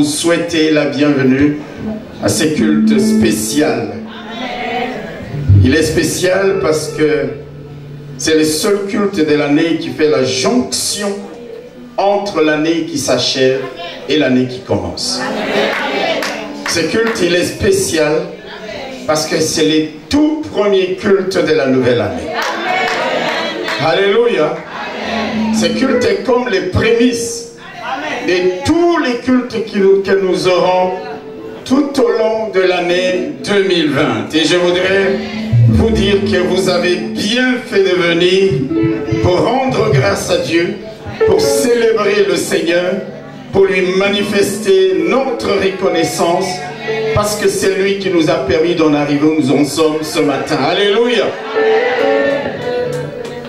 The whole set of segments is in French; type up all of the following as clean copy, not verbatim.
Souhaiter la bienvenue à ce culte spécial. Il est spécial parce que c'est le seul culte de l'année qui fait la jonction entre l'année qui s'achève et l'année qui commence. Ce culte, il est spécial parce que c'est le tout premier culte de la nouvelle année. Alléluia. Ce culte est comme les prémices de tous les cultes que nous aurons tout au long de l'année 2020. Et je voudrais vous dire que vous avez bien fait de venir pour rendre grâce à Dieu, pour célébrer le Seigneur, pour lui manifester notre reconnaissance, parce que c'est lui qui nous a permis d'en arriver où nous en sommes ce matin. Alléluia!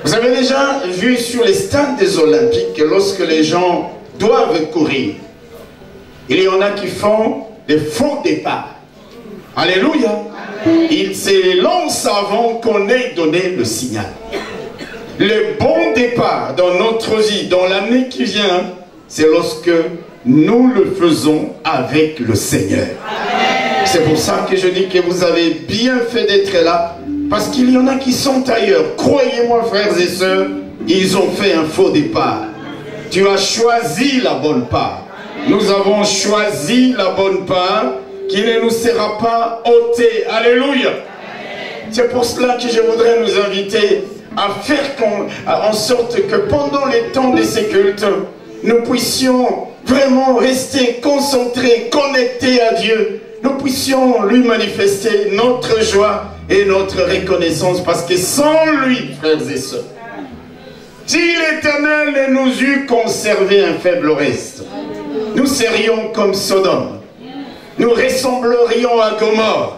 Vous avez déjà vu sur les stades des Olympiques que lorsque les gens doivent courir, il y en a qui font des faux départs. Alléluia. Ils se lancent avant qu'on ait donné le signal. Le bon départ dans notre vie, dans l'année qui vient, c'est lorsque nous le faisons avec le Seigneur. C'est pour ça que je dis que vous avez bien fait d'être là, parce qu'il y en a qui sont ailleurs. Croyez-moi, frères et sœurs, ils ont fait un faux départ. Tu as choisi la bonne part. Nous avons choisi la bonne part qui ne nous sera pas ôtée. Alléluia. C'est pour cela que je voudrais nous inviter à faire en sorte que pendant les temps de ces cultes, nous puissions vraiment rester concentrés, connectés à Dieu. Nous puissions lui manifester notre joie et notre reconnaissance, parce que sans lui, frères et sœurs, si l'Éternel ne nous eût conservé un faible reste, nous serions comme Sodome. Nous ressemblerions à Gomorrhe.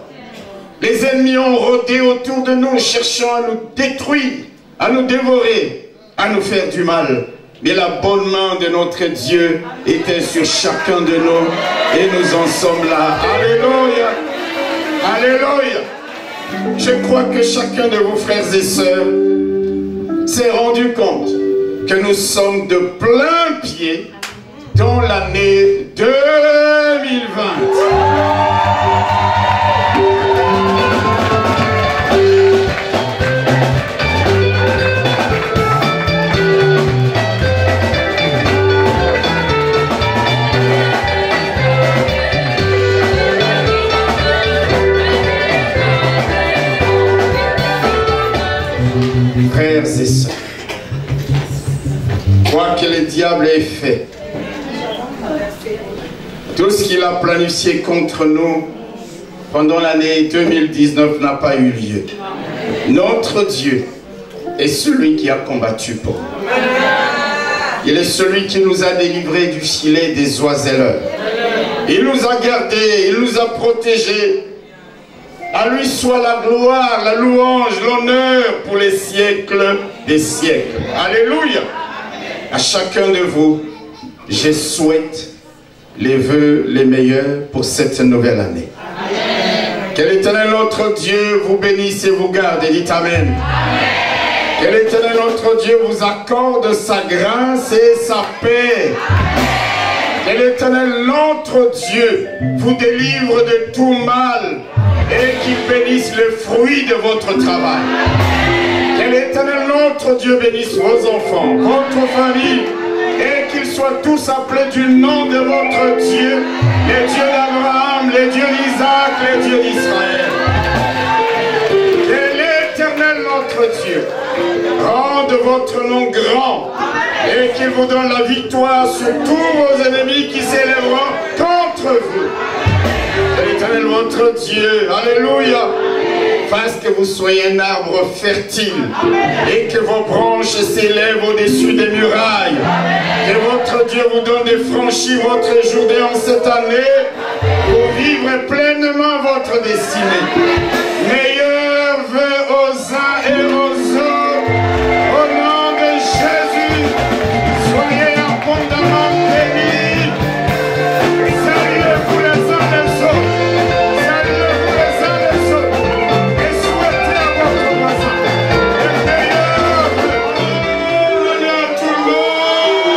Les ennemis ont rôdé autour de nous, cherchant à nous détruire, à nous dévorer, à nous faire du mal. Mais la bonne main de notre Dieu était sur chacun de nous, et nous en sommes là. Alléluia! Alléluia! Je crois que chacun de vous, frères et sœurs, s'est rendu compte que nous sommes de plein pied dans l'année 2020. Frères et sœurs, quoi que le diable ait fait, tout ce qu'il a planifié contre nous pendant l'année 2019 n'a pas eu lieu. Notre Dieu est celui qui a combattu pour nous. Il est celui qui nous a délivrés du filet des oiseleurs. Il nous a gardés, il nous a protégés. À lui soit la gloire, la louange, l'honneur pour les siècles des siècles. Alléluia. À chacun de vous, je souhaite les vœux les meilleurs pour cette nouvelle année. Amen. Que l'Éternel notre Dieu vous bénisse et vous garde. Et dites Amen. Amen. Que l'Éternel notre Dieu vous accorde sa grâce et sa paix. Amen. Que l'Éternel notre Dieu vous délivre de tout mal et qu'il bénisse le fruit de votre travail. Amen. Que l'Éternel notre Dieu bénisse vos enfants, votre famille, et qu'ils soient tous appelés du nom de votre Dieu, le Dieu d'Abraham, le Dieu d'Isaac, le Dieu d'Israël. Que l'Éternel notre Dieu rende votre nom grand Et qu'il vous donne la victoire sur tous vos ennemis qui s'élèveront contre vous. L'Éternel, votre Dieu, alléluia, fasse que vous soyez un arbre fertile et que vos branches s'élèvent au-dessus des murailles. Que votre Dieu vous donne de franchir votre journée en cette année pour vivre pleinement votre destinée. Meilleurs vœux aux uns et aux autres. Au nom de Jésus, soyez abondamment bénis. Saluez-vous les uns les autres. Saluez-vous les uns les autres. Et souhaitez à votre voisin les meilleurs vœux à tout le monde.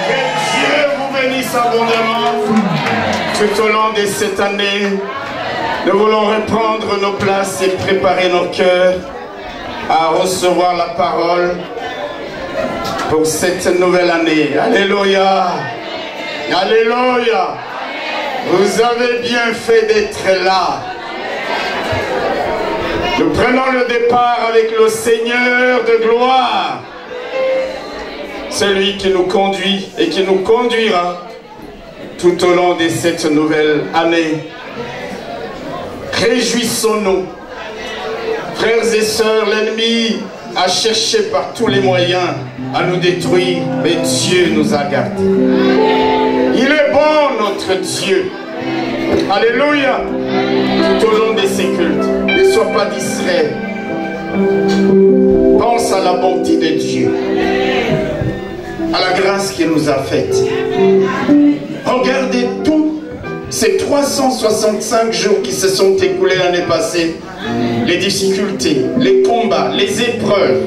Que Dieu vous bénisse abondamment. Tout au long de cette année, nous voulons reprendre nos places et préparer nos cœurs à recevoir la parole pour cette nouvelle année. Alléluia! Alléluia! Vous avez bien fait d'être là. Nous prenons le départ avec le Seigneur de gloire. Celui qui nous conduit et qui nous conduira tout au long de cette nouvelle année. Réjouissons-nous. Frères et sœurs, l'ennemi a cherché par tous les moyens à nous détruire, mais Dieu nous a gardés. Il est bon, notre Dieu. Alléluia. Tout au long de ces cultes, ne sois pas distrait. Pense à la bonté de Dieu, à la grâce qu'il nous a faite. Regardez tous ces 365 jours qui se sont écoulés l'année passée, les difficultés, les combats, les épreuves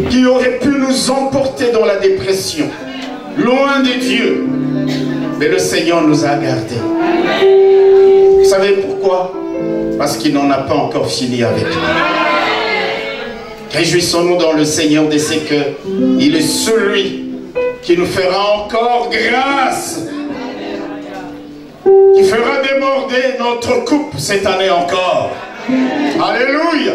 qui auraient pu nous emporter dans la dépression, loin de Dieu. Mais le Seigneur nous a gardés. Vous savez pourquoi? Parce qu'il n'en a pas encore fini avec nous. Réjouissons-nous dans le Seigneur de ce qu'il est celui qui nous fera encore grâce, qui fera déborder notre coupe cette année encore. Alléluia.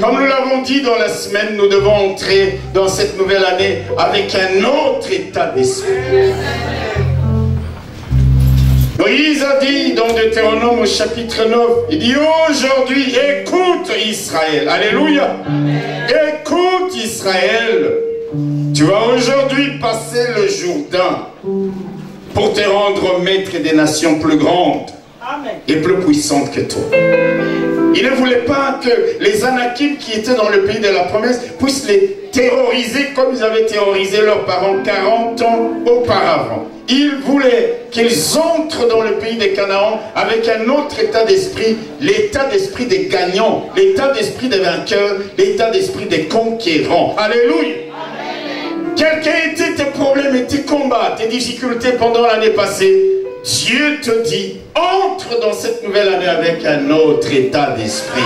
Comme nous l'avons dit dans la semaine, nous devons entrer dans cette nouvelle année avec un autre état d'esprit. Moïse a dit dans Deutéronome au chapitre 9, il dit aujourd'hui, écoute Israël. Alléluia. Écoute Israël. Tu vas aujourd'hui passer le Jourdain pour te rendre maître des nations plus grandes et plus puissantes que toi. Il ne voulait pas que les Anakim qui étaient dans le pays de la promesse puissent les terroriser comme ils avaient terrorisé leurs parents 40 ans auparavant. Il voulait qu'ils entrent dans le pays des Canaan avec un autre état d'esprit, l'état d'esprit des gagnants, l'état d'esprit des vainqueurs, l'état d'esprit des conquérants. Alléluia. Quels qu'aient été tes problèmes et tes combats, tes difficultés pendant l'année passée, Dieu te dit, entre dans cette nouvelle année avec un autre état d'esprit.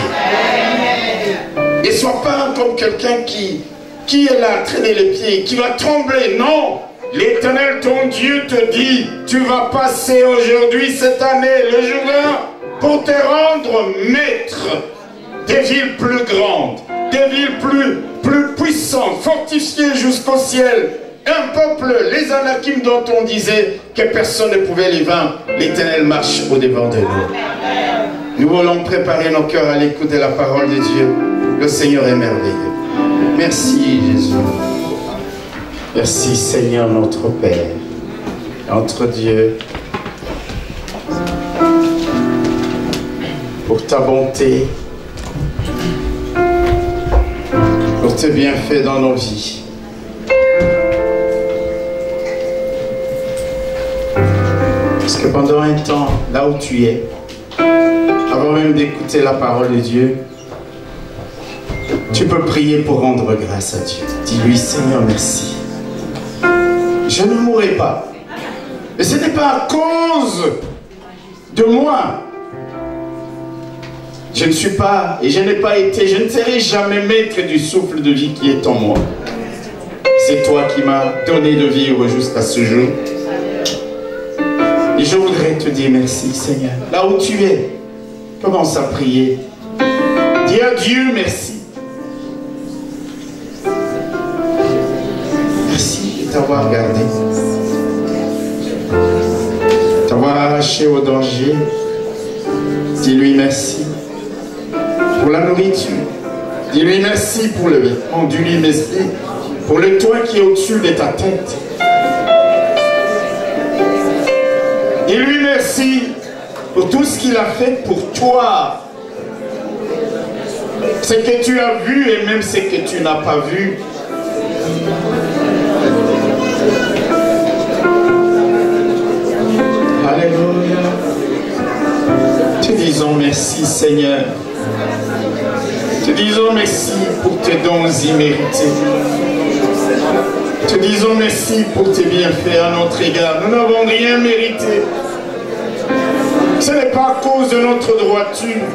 Et sois pas comme quelqu'un qui est là à traîner les pieds, qui va trembler. Non, l'Éternel, ton Dieu, te dit, tu vas passer aujourd'hui, cette année, le Jourdain, pour te rendre maître des villes plus grandes, des villes plus puissantes, fortifiées jusqu'au ciel. Un peuple, les Anakim dont on disait que personne ne pouvait les vaincre, l'Éternel marche au-devant de nous. Nous voulons préparer nos cœurs à l'écoute de la parole de Dieu. Le Seigneur est merveilleux. Merci Jésus. Merci Seigneur notre Père, notre Dieu, pour ta bonté, pour tes bienfaits dans nos vies. Parce que pendant un temps, là où tu es, avant même d'écouter la parole de Dieu, tu peux prier pour rendre grâce à Dieu. Dis-lui, Seigneur, merci. Je ne mourrai pas. Et ce n'est pas à cause de moi. Je ne suis pas, et je n'ai pas été, je ne serai jamais maître du souffle de vie qui est en moi. C'est toi qui m'as donné de vivre jusqu'à ce jour. Et je voudrais te dire merci, Seigneur. Là où tu es, commence à prier. Dis à Dieu merci. t'avoir gardé, t'avoir arraché au danger. Dis-lui merci pour la nourriture. Dis-lui merci pour le vêtement. Dis-lui merci pour le toit qui est au-dessus de ta tête. Dis-lui merci pour tout ce qu'il a fait pour toi. Ce que tu as vu et même ce que tu n'as pas vu. Alléluia. Te disons merci Seigneur. Te disons merci pour tes dons immérités. Te disons merci pour tes bienfaits à notre égard. Nous n'avons rien mérité. Ce n'est pas à cause de notre droiture.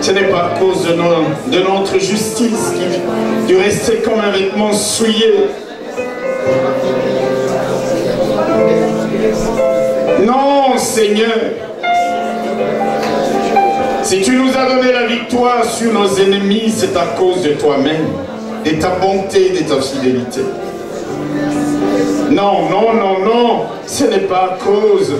Ce n'est pas à cause de notre justice qui dû rester comme un vêtement souillé. Non, Seigneur. Si tu nous as donné la victoire sur nos ennemis, c'est à cause de toi-même, de ta bonté, de ta fidélité. Non, non, non, non. Ce n'est pas à cause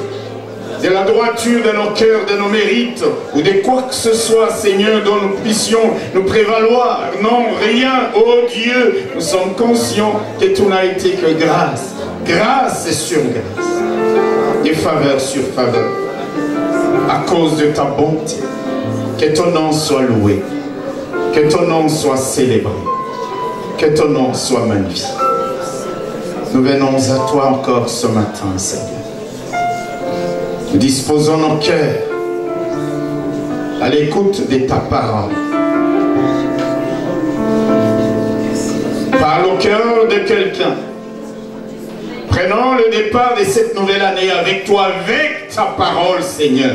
de la droiture de nos cœurs, de nos mérites, ou de quoi que ce soit, Seigneur, dont nous puissions nous prévaloir. Non, rien. Oh Dieu, nous sommes conscients que tout n'a été que grâce. Grâce sur grâce. Et faveur sur faveur. À cause de ta bonté. Que ton nom soit loué. Que ton nom soit célébré. Que ton nom soit magnifié. Nous venons à toi encore ce matin, Seigneur. Nous disposons nos cœurs à l'écoute de ta parole. Parle au cœur de quelqu'un. Prenons le départ de cette nouvelle année avec toi, avec ta parole, Seigneur.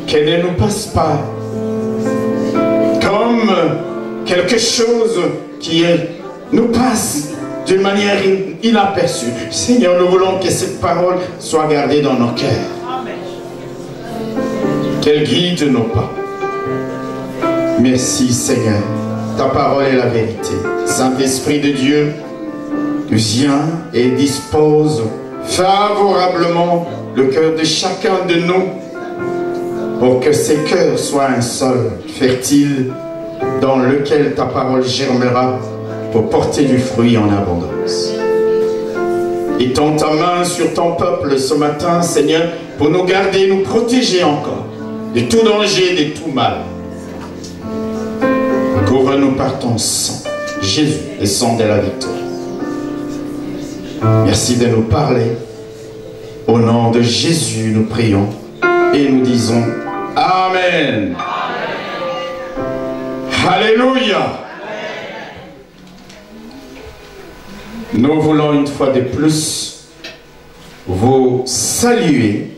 Qu'elle ne nous passe pas comme quelque chose qui nous passe d'une manière inaperçue. Seigneur, nous voulons que cette parole soit gardée dans nos cœurs. Qu'elle guide nos pas. Merci Seigneur. Ta parole est la vérité. Saint-Esprit de Dieu, viens et dispose favorablement le cœur de chacun de nous pour que ces cœurs soient un sol fertile dans lequel ta parole germera pour porter du fruit en abondance. Étends ta main sur ton peuple ce matin, Seigneur, pour nous garder, nous protéger encore de tout danger, de tout mal. Couvre-nous par ton sang, Jésus, le sang de la victoire. Merci de nous parler. Au nom de Jésus, nous prions et nous disons Amen. Amen. Alléluia. Nous voulons une fois de plus vous saluer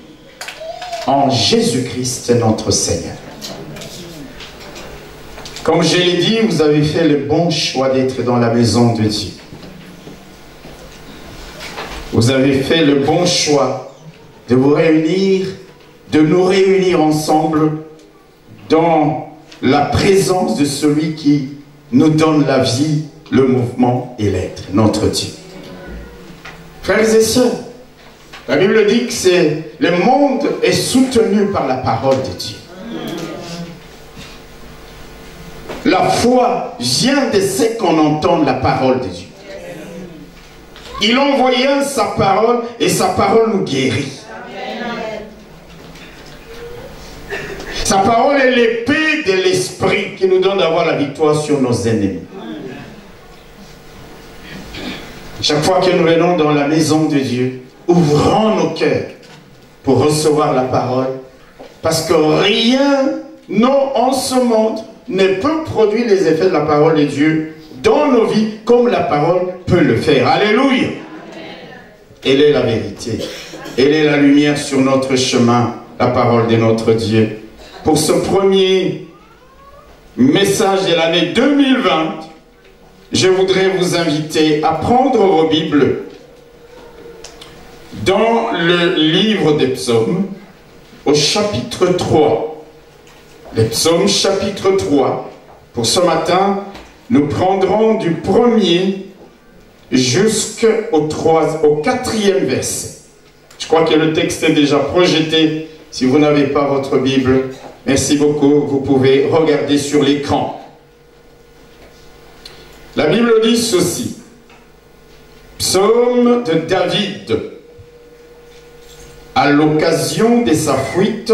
en Jésus-Christ notre Seigneur. Comme je l'ai dit, vous avez fait le bon choix d'être dans la maison de Dieu. Vous avez fait le bon choix de vous réunir, de nous réunir ensemble dans la présence de celui qui nous donne la vie, le mouvement et l'être, notre Dieu. Frères et sœurs, la Bible dit que le monde est soutenu par la parole de Dieu. La foi vient de ce qu'on entend la parole de Dieu. Il envoyait sa parole et sa parole nous guérit. Sa parole est l'épée de l'esprit qui nous donne d'avoir la victoire sur nos ennemis. Chaque fois que nous venons dans la maison de Dieu, ouvrons nos cœurs pour recevoir la parole. Parce que rien, non, en ce monde, ne peut produire les effets de la parole de Dieu dans nos vies comme la parole peut le faire. Alléluia. Elle est la vérité. Elle est la lumière sur notre chemin, la parole de notre Dieu. Pour ce premier message de l'année 2020, je voudrais vous inviter à prendre vos Bibles dans le livre des psaumes, au chapitre 3. Les psaumes chapitre 3. Pour ce matin, nous prendrons du 1er jusqu'au 4e verset. Je crois que le texte est déjà projeté. Si vous n'avez pas votre Bible, merci beaucoup, vous pouvez regarder sur l'écran. La Bible dit ceci. Psaume de David, à l'occasion de sa fuite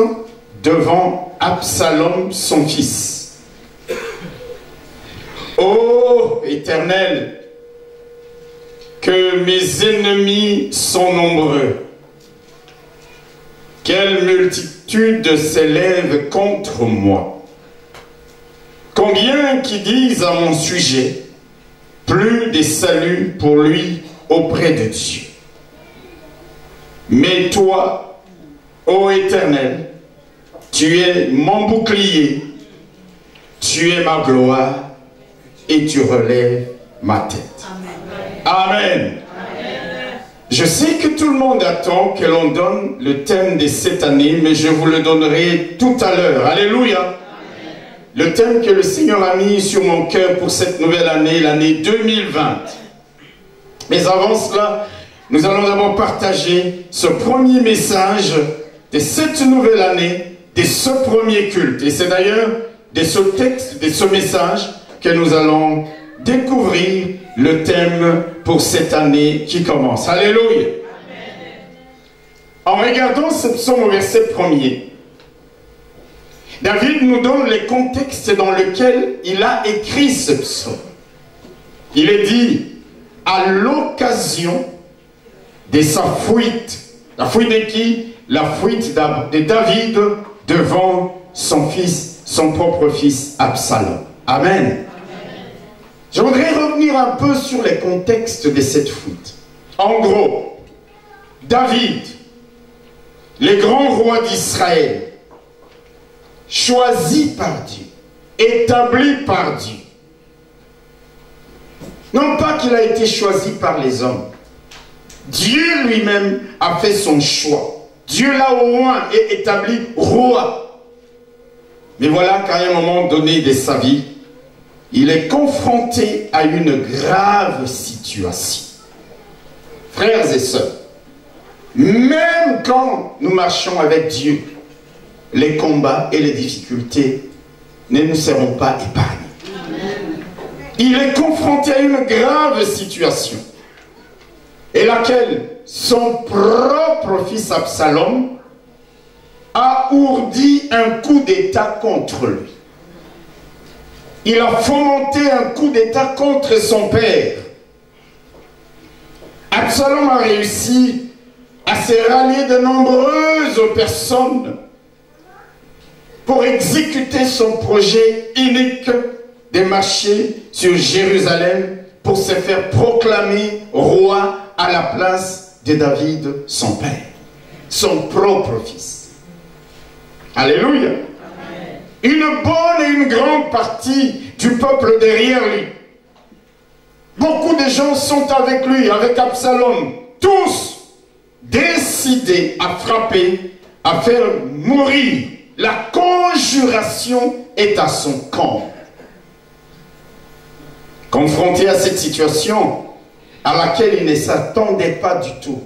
devant Absalom, son fils. Ô Éternel, que mes ennemis sont nombreux. Quelle multitude s'élève contre moi. Combien qui disent à mon sujet, plus de salut pour lui auprès de Dieu. Mais toi, ô Éternel, tu es mon bouclier, tu es ma gloire et tu relèves ma tête. Amen. Amen. Je sais que tout le monde attend que l'on donne le thème de cette année, mais je vous le donnerai tout à l'heure. Alléluia. Amen. Le thème que le Seigneur a mis sur mon cœur pour cette nouvelle année, l'année 2020. Mais avant cela, nous allons d'abord partager ce premier message de cette nouvelle année, de ce premier culte. Et c'est d'ailleurs de ce texte, de ce message que nous allons découvrir le thème pour cette année qui commence. Alléluia. Amen. En regardant ce psaume au verset 1er, David nous donne le contexte dans lequel il a écrit ce psaume. Il est dit, à l'occasion de sa fuite. La fuite de qui? La fuite de David devant son fils, son propre fils Absalom. Amen. Je voudrais revenir un peu sur les contextes de cette fuite. En gros, David, le grand roi d'Israël, choisi par Dieu, établi par Dieu. Non pas qu'il a été choisi par les hommes. Dieu lui-même a fait son choix. Dieu l'a au moins établi roi. Mais voilà qu'à un moment donné de sa vie, il est confronté à une grave situation. Frères et sœurs, même quand nous marchons avec Dieu, les combats et les difficultés ne nous seront pas épargnés. Il est confronté à une grave situation, et laquelle son propre fils Absalom a ourdi un coup d'État contre lui. Il a fomenté un coup d'État contre son père. Absalom a réussi à se rallier de nombreuses personnes pour exécuter son projet unique de marcher sur Jérusalem pour se faire proclamer roi à la place de David, son père, son propre fils. Alléluia. Amen. Une bonne et une grande partie du peuple derrière lui. Beaucoup de gens sont avec lui, avec Absalom, tous décidés à frapper, à faire mourir. La conjuration est à son camp. Confronté à cette situation à laquelle il ne s'attendait pas du tout.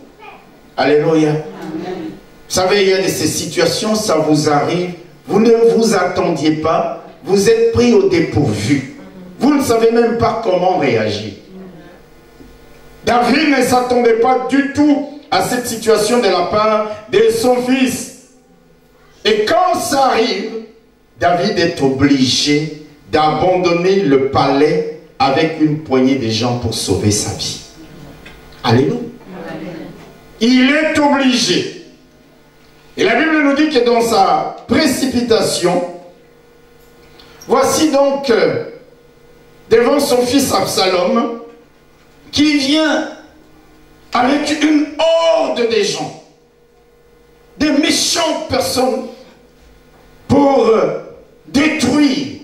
Alléluia. Amen. Vous savez, il y a de ces situations, ça vous arrive, vous ne vous attendiez pas, vous êtes pris au dépourvu. Vous ne savez même pas comment réagir. David ne s'attendait pas du tout à cette situation de la part de son fils. Et quand ça arrive, David est obligé d'abandonner le palais avec une poignée de gens pour sauver sa vie. Alléluia. Il est obligé. Et la Bible nous dit que dans sa précipitation, voici donc devant son fils Absalom, qui vient avec une horde de gens, des méchantes personnes, pour détruire,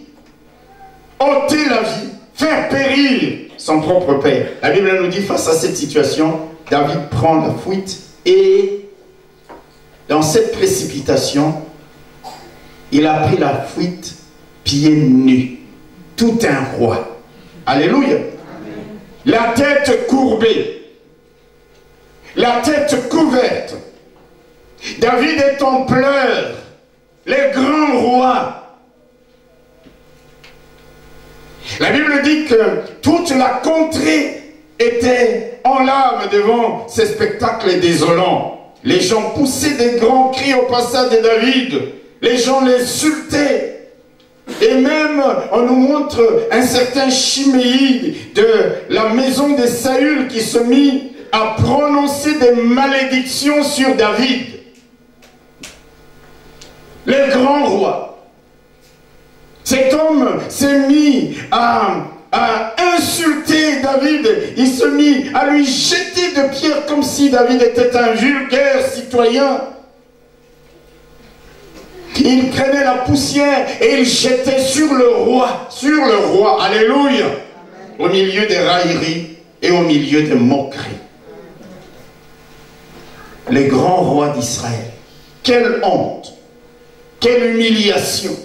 ôter la vie, faire périr son propre père. La Bible nous dit, face à cette situation, David prend la fuite et dans cette précipitation, il a pris la fuite pieds nus, tout un roi. Alléluia. la tête courbée, la tête couverte. David est en pleurs, les grands rois. La Bible dit que toute la contrée était en larmes devant ces spectacles désolants. Les gens poussaient des grands cris au passage de David. Les gens l'insultaient. Et même, on nous montre un certain Chiméi de la maison de Saül qui se mit à prononcer des malédictions sur David. Les grands rois. Cet homme s'est mis à insulter David. Il se mit à lui jeter de pierres comme si David était un vulgaire citoyen. Il prenait la poussière et il jetait sur le roi. Sur le roi. Alléluia. Au milieu des railleries et au milieu des moqueries. Les grands rois d'Israël. Quelle honte. Quelle humiliation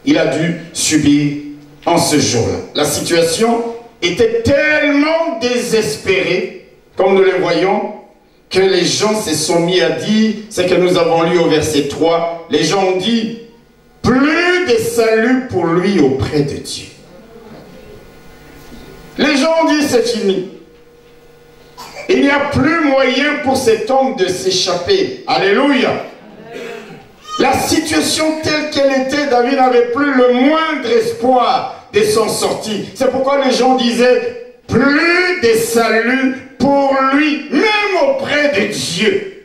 il a dû subir en ce jour-là. La situation était tellement désespérée, comme nous le voyons, que les gens se sont mis à dire, c'est que nous avons lu au verset 3, les gens ont dit, plus de salut pour lui auprès de Dieu. Les gens ont dit, c'est fini. Il n'y a plus moyen pour cet homme de s'échapper. Alléluia. La situation telle qu'elle était, David n'avait plus le moindre espoir de s'en sortir. C'est pourquoi les gens disaient, plus de salut pour lui, même auprès de Dieu.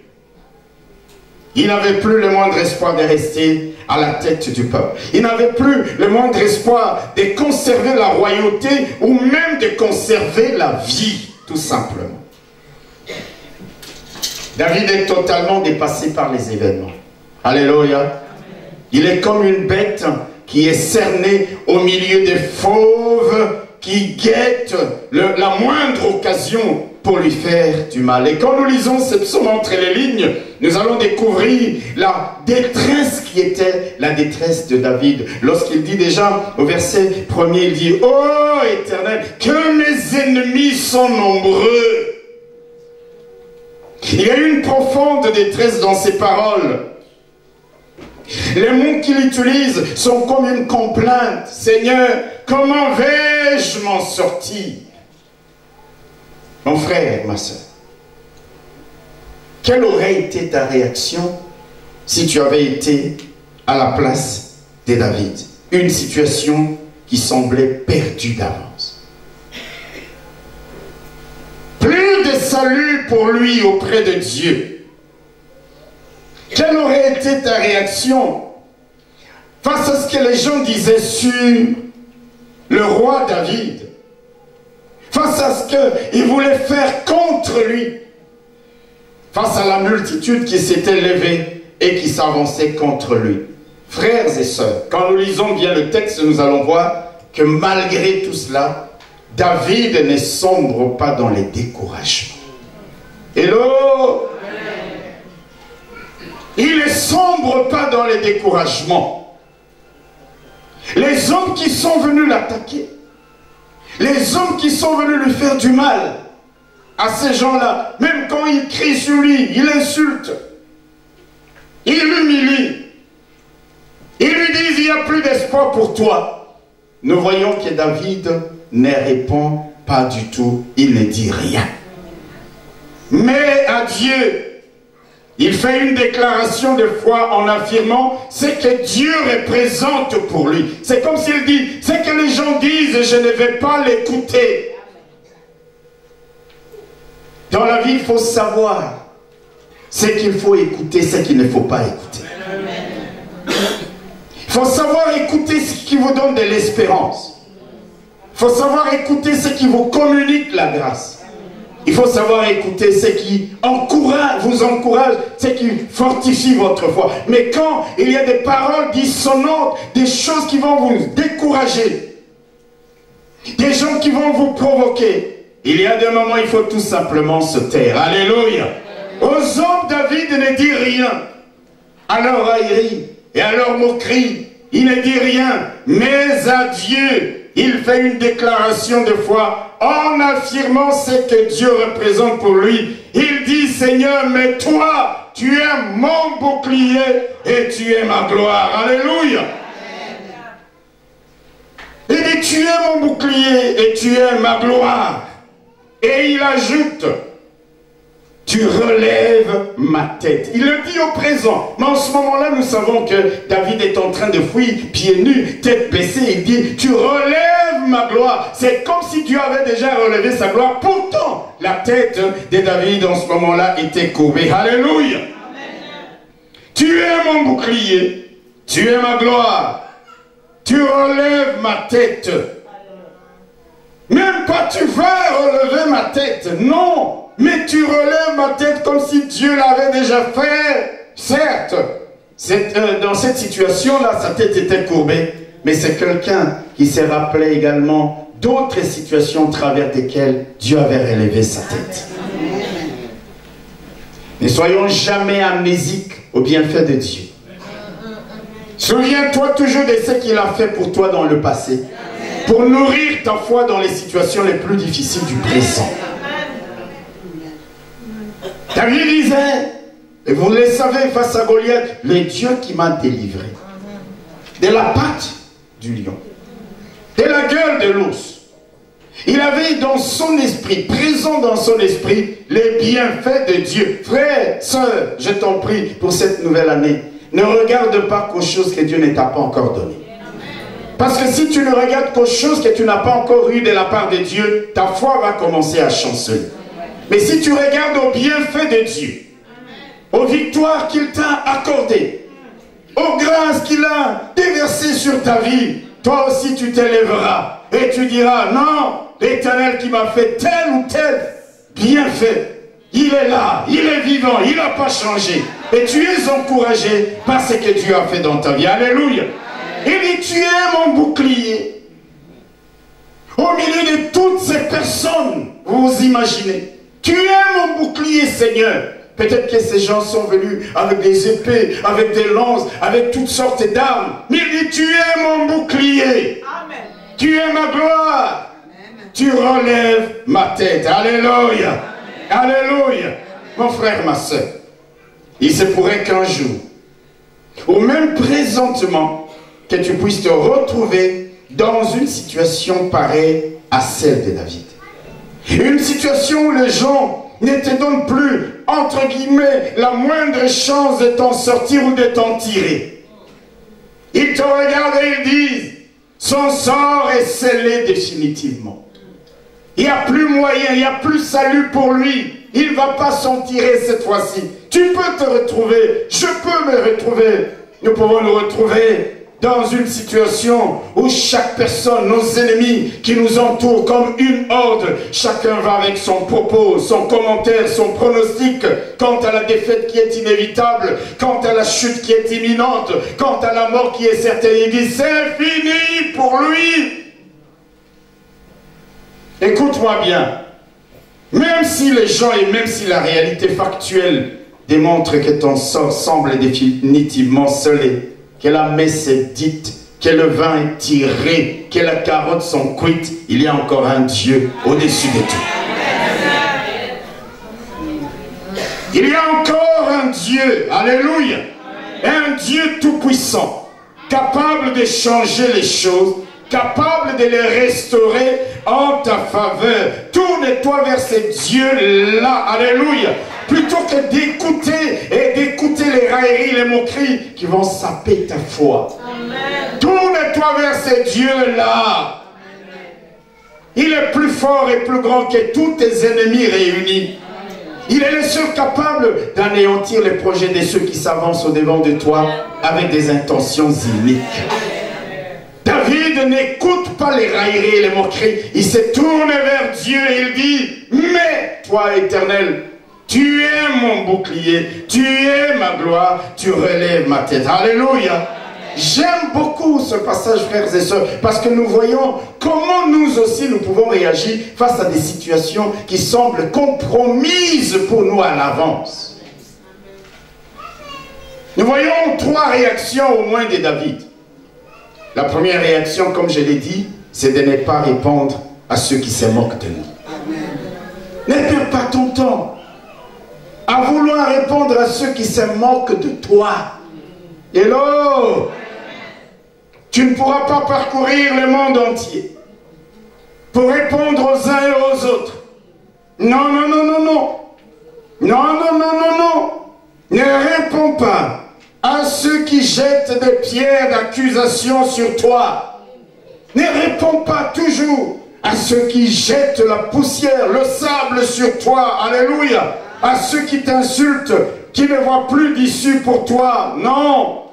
Il n'avait plus le moindre espoir de rester à la tête du peuple. Il n'avait plus le moindre espoir de conserver la royauté ou même de conserver la vie, tout simplement. David est totalement dépassé par les événements. Alléluia. Il est comme une bête qui est cernée au milieu des fauves qui guettent la moindre occasion pour lui faire du mal. Et quand nous lisons ce psaume entre les lignes, nous allons découvrir la détresse qui était la détresse de David. Lorsqu'il dit déjà au verset 1er, il dit « Oh Éternel, que mes ennemis sont nombreux !» Il y a une profonde détresse dans ces paroles. Les mots qu'il utilise sont comme une complainte. Seigneur, comment vais-je m'en sortir? Mon frère, ma soeur, quelle aurait été ta réaction si tu avais été à la place de David? Une situation qui semblait perdue d'avance. Plus de salut pour lui auprès de Dieu. Quelle aurait été ta réaction face à ce que les gens disaient sur le roi David? Face à ce qu'ils voulaient faire contre lui? Face à la multitude qui s'était levée et qui s'avançait contre lui? Frères et sœurs, quand nous lisons bien le texte, nous allons voir que malgré tout cela, David ne sombre pas dans les découragements. Hello! Il ne sombre pas dans les découragements. Les hommes qui sont venus l'attaquer, les hommes qui sont venus lui faire du mal, à ces gens-là, même quand ils crient sur lui, ils l'insultent, ils l'humilient, ils lui disent il n'y a plus d'espoir pour toi. Nous voyons que David ne répond pas du tout, il ne dit rien. Mais à Dieu, il fait une déclaration de foi en affirmant ce que Dieu représente pour lui. C'est comme s'il dit, ce que les gens disent, je ne vais pas l'écouter. Dans la vie, il faut savoir ce qu'il faut écouter, ce qu'il ne faut pas écouter. Il faut savoir écouter ce qui vous donne de l'espérance. Il faut savoir écouter ce qui vous communique la grâce. Il faut savoir écouter ce qui vous encourage, ce qui fortifie votre foi. Mais quand il y a des paroles dissonantes, des choses qui vont vous décourager, des gens qui vont vous provoquer, il y a des moments où il faut tout simplement se taire. Alléluia. Aux hommes, David ne dit rien. À leur raillerie et à leur moquerie, il ne dit rien. Mais à Dieu, il fait une déclaration de foi en affirmant ce que Dieu représente pour lui. Il dit, Seigneur, mais toi, tu es mon bouclier et tu es ma gloire. Alléluia. Il dit, tu es mon bouclier et tu es ma gloire. Et il ajoute, tu relèves ma tête. Il le dit au présent. Mais en ce moment-là, nous savons que David est en train de fuir, pieds nus, tête baissée. Il dit, tu relèves ma gloire. C'est comme si Dieu avait déjà relevé sa gloire. Pourtant, la tête de David en ce moment-là était courbée. Alléluia. Amen. Tu es mon bouclier. Tu es ma gloire. Tu relèves ma tête. Même pas tu vas relever ma tête. Non. Mais tu relèves ma tête comme si Dieu l'avait déjà fait. Certes, dans cette situation-là, sa tête était courbée. Mais c'est quelqu'un qui s'est rappelé également d'autres situations au travers desquelles Dieu avait relevé sa tête. Ne soyons jamais amnésiques aux bienfaits de Dieu. Souviens-toi toujours de ce qu'il a fait pour toi dans le passé. Pour nourrir ta foi dans les situations les plus difficiles du présent. David disait, et vous le savez face à Goliath, le Dieu qui m'a délivré de la patte du lion, de la gueule de l'ours. Il avait dans son esprit, présent dans son esprit, les bienfaits de Dieu. Frère, sœur, je t'en prie pour cette nouvelle année, ne regarde pas qu'aux choses que Dieu ne t'a pas encore données. Parce que si tu ne regardes qu'aux choses que tu n'as pas encore eues de la part de Dieu, ta foi va commencer à chanceler. Mais si tu regardes aux bienfaits de Dieu, aux victoires qu'il t'a accordées, aux grâces qu'il a déversées sur ta vie, toi aussi tu t'élèveras et tu diras, non, l'Éternel qui m'a fait tel ou tel bienfait, il est là, il est vivant, il n'a pas changé. Et tu es encouragé par ce que Dieu a fait dans ta vie. Alléluia. Il dit, tu es mon bouclier. Au milieu de toutes ces personnes, vous imaginez, tu es mon bouclier, Seigneur. Peut-être que ces gens sont venus avec des épées, avec des lances, avec toutes sortes d'armes. Mais il dit, tu es mon bouclier. Amen. Tu es ma gloire. Amen. Tu relèves ma tête. Alléluia. Amen. Alléluia. Mon frère, ma soeur, il se pourrait qu'un jour, ou même présentement, que tu puisses te retrouver dans une situation pareille à celle de David. Une situation où les gens ne te donnent plus, entre guillemets, la moindre chance de t'en sortir ou de t'en tirer. Ils te regardent et ils disent, son sort est scellé définitivement. Il n'y a plus moyen, il n'y a plus salut pour lui. Il ne va pas s'en tirer cette fois-ci. Tu peux te retrouver, je peux me retrouver. Nous pouvons nous retrouver dans une situation où chaque personne, nos ennemis qui nous entourent comme une horde, chacun va avec son propos, son commentaire, son pronostic quant à la défaite qui est inévitable, quant à la chute qui est imminente, quant à la mort qui est certaine. Il dit, c'est fini pour lui. Écoute-moi bien. Même si les gens et même si la réalité factuelle démontre que ton sort semble définitivement scellé, que la messe est dite, que le vin est tiré, que les carottes sont cuites, il y a encore un Dieu au-dessus de tout. Il y a encore un Dieu, alléluia, un Dieu tout-puissant, capable de changer les choses, capable de les restaurer en ta faveur. Tourne-toi vers ce Dieu-là, alléluia, plutôt que d'écouter et d'écouter les railleries, les moqueries qui vont saper ta foi. Tourne-toi vers ce Dieu-là. Il est plus fort et plus grand que tous tes ennemis réunis. Il est le seul capable d'anéantir les projets de ceux qui s'avancent au-devant de toi avec des intentions iniques. David n'écoute pas les railleries et les moqueries. Il se tourne vers Dieu et il dit, mais toi, Éternel, tu es mon bouclier, tu es ma gloire, tu relèves ma tête. Alléluia. J'aime beaucoup ce passage, frères et sœurs, parce que nous voyons comment nous aussi nous pouvons réagir face à des situations qui semblent compromises pour nous à l'avance. Nous voyons 3 réactions au moins de David. La première réaction, comme je l'ai dit, c'est de ne pas répondre à ceux qui se moquent de nous. Ne perds pas ton temps à vouloir répondre à ceux qui se moquent de toi. Hello! Tu ne pourras pas parcourir le monde entier pour répondre aux uns et aux autres. Non, non, non, non, non. Non, non, non, non, non. Ne réponds pas à ceux qui jettent des pierres d'accusation sur toi. Ne réponds pas toujours à ceux qui jettent la poussière, le sable sur toi. Alléluia. À ceux qui t'insultent, qui ne voient plus d'issue pour toi. Non.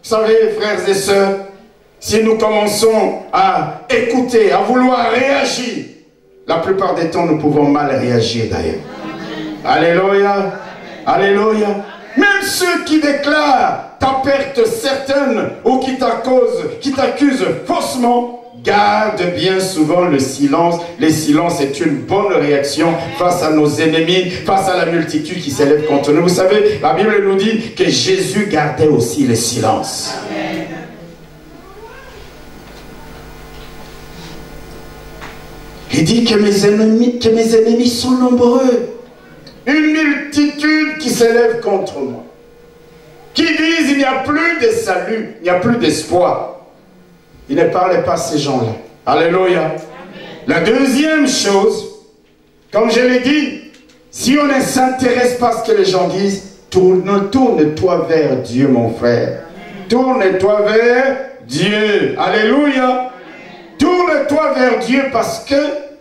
Vous savez, frères et sœurs, si nous commençons à écouter, à vouloir réagir, la plupart des temps, nous pouvons mal réagir d'ailleurs. Alléluia. Alléluia. Même ceux qui déclarent ta perte certaine ou qui t'accusent faussement, garde bien souvent le silence. Le silence est une bonne réaction face à nos ennemis, face à la multitude qui s'élève contre nous. Vous savez, la Bible nous dit que Jésus gardait aussi le silence. Amen. Il dit que mes ennemis sont nombreux. Une multitude qui s'élève contre moi. Qui disent il n'y a plus de salut, il n'y a plus d'espoir. Il ne parlait pas à ces gens-là. Alléluia. Amen. La deuxième chose, comme je l'ai dit, si on ne s'intéresse pas à ce que les gens disent, tourne-toi vers Dieu, mon frère. Tourne-toi vers Dieu. Alléluia. Tourne-toi vers Dieu parce que,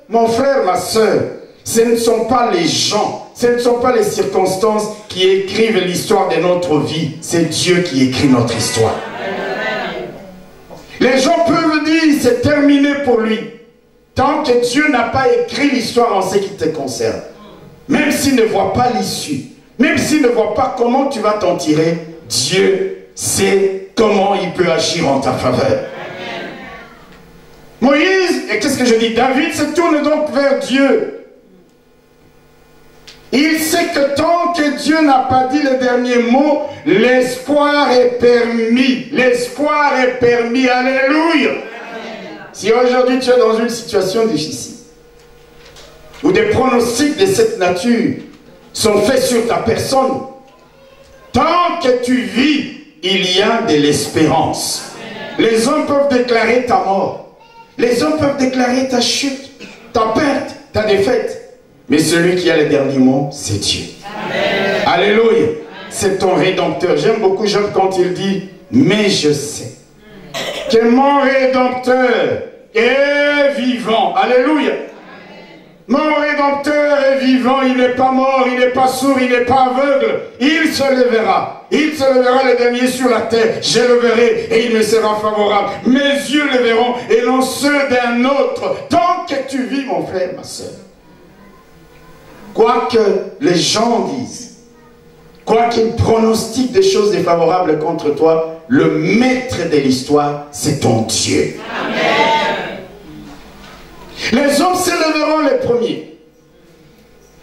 mon frère, ma soeur, ce ne sont pas les gens, ce ne sont pas les circonstances qui écrivent l'histoire de notre vie. C'est Dieu qui écrit notre histoire. Les gens peuvent dire c'est terminé pour lui. Tant que Dieu n'a pas écrit l'histoire en ce qui te concerne. Même s'il ne voit pas l'issue. Même s'il ne voit pas comment tu vas t'en tirer. Dieu sait comment il peut agir en ta faveur. Moïse, et qu'est-ce que je dis? David se tourne donc vers Dieu. Il sait que tant que Dieu n'a pas dit le dernier mot, l'espoir est permis. L'espoir est permis. Alléluia. Si aujourd'hui tu es dans une situation difficile, où des pronostics de cette nature sont faits sur ta personne, tant que tu vis, il y a de l'espérance. Les hommes peuvent déclarer ta mort. Les hommes peuvent déclarer ta chute, ta perte, ta défaite. Mais celui qui a le dernier mot, c'est Dieu. Amen. Alléluia. C'est ton Rédempteur. J'aime beaucoup Job quand il dit, mais je sais que mon Rédempteur est vivant. Alléluia. Mon Rédempteur est vivant. Il n'est pas mort, il n'est pas sourd, il n'est pas aveugle. Il se lèvera. Il se lèvera le dernier sur la terre. Je le verrai et il me sera favorable. Mes yeux le verront et non ceux d'un autre. Tant que tu vis, mon frère, ma soeur. Quoi que les gens disent, quoi qu'ils pronostiquent des choses défavorables contre toi, le maître de l'histoire, c'est ton Dieu. Amen. Les hommes s'élèveront les premiers.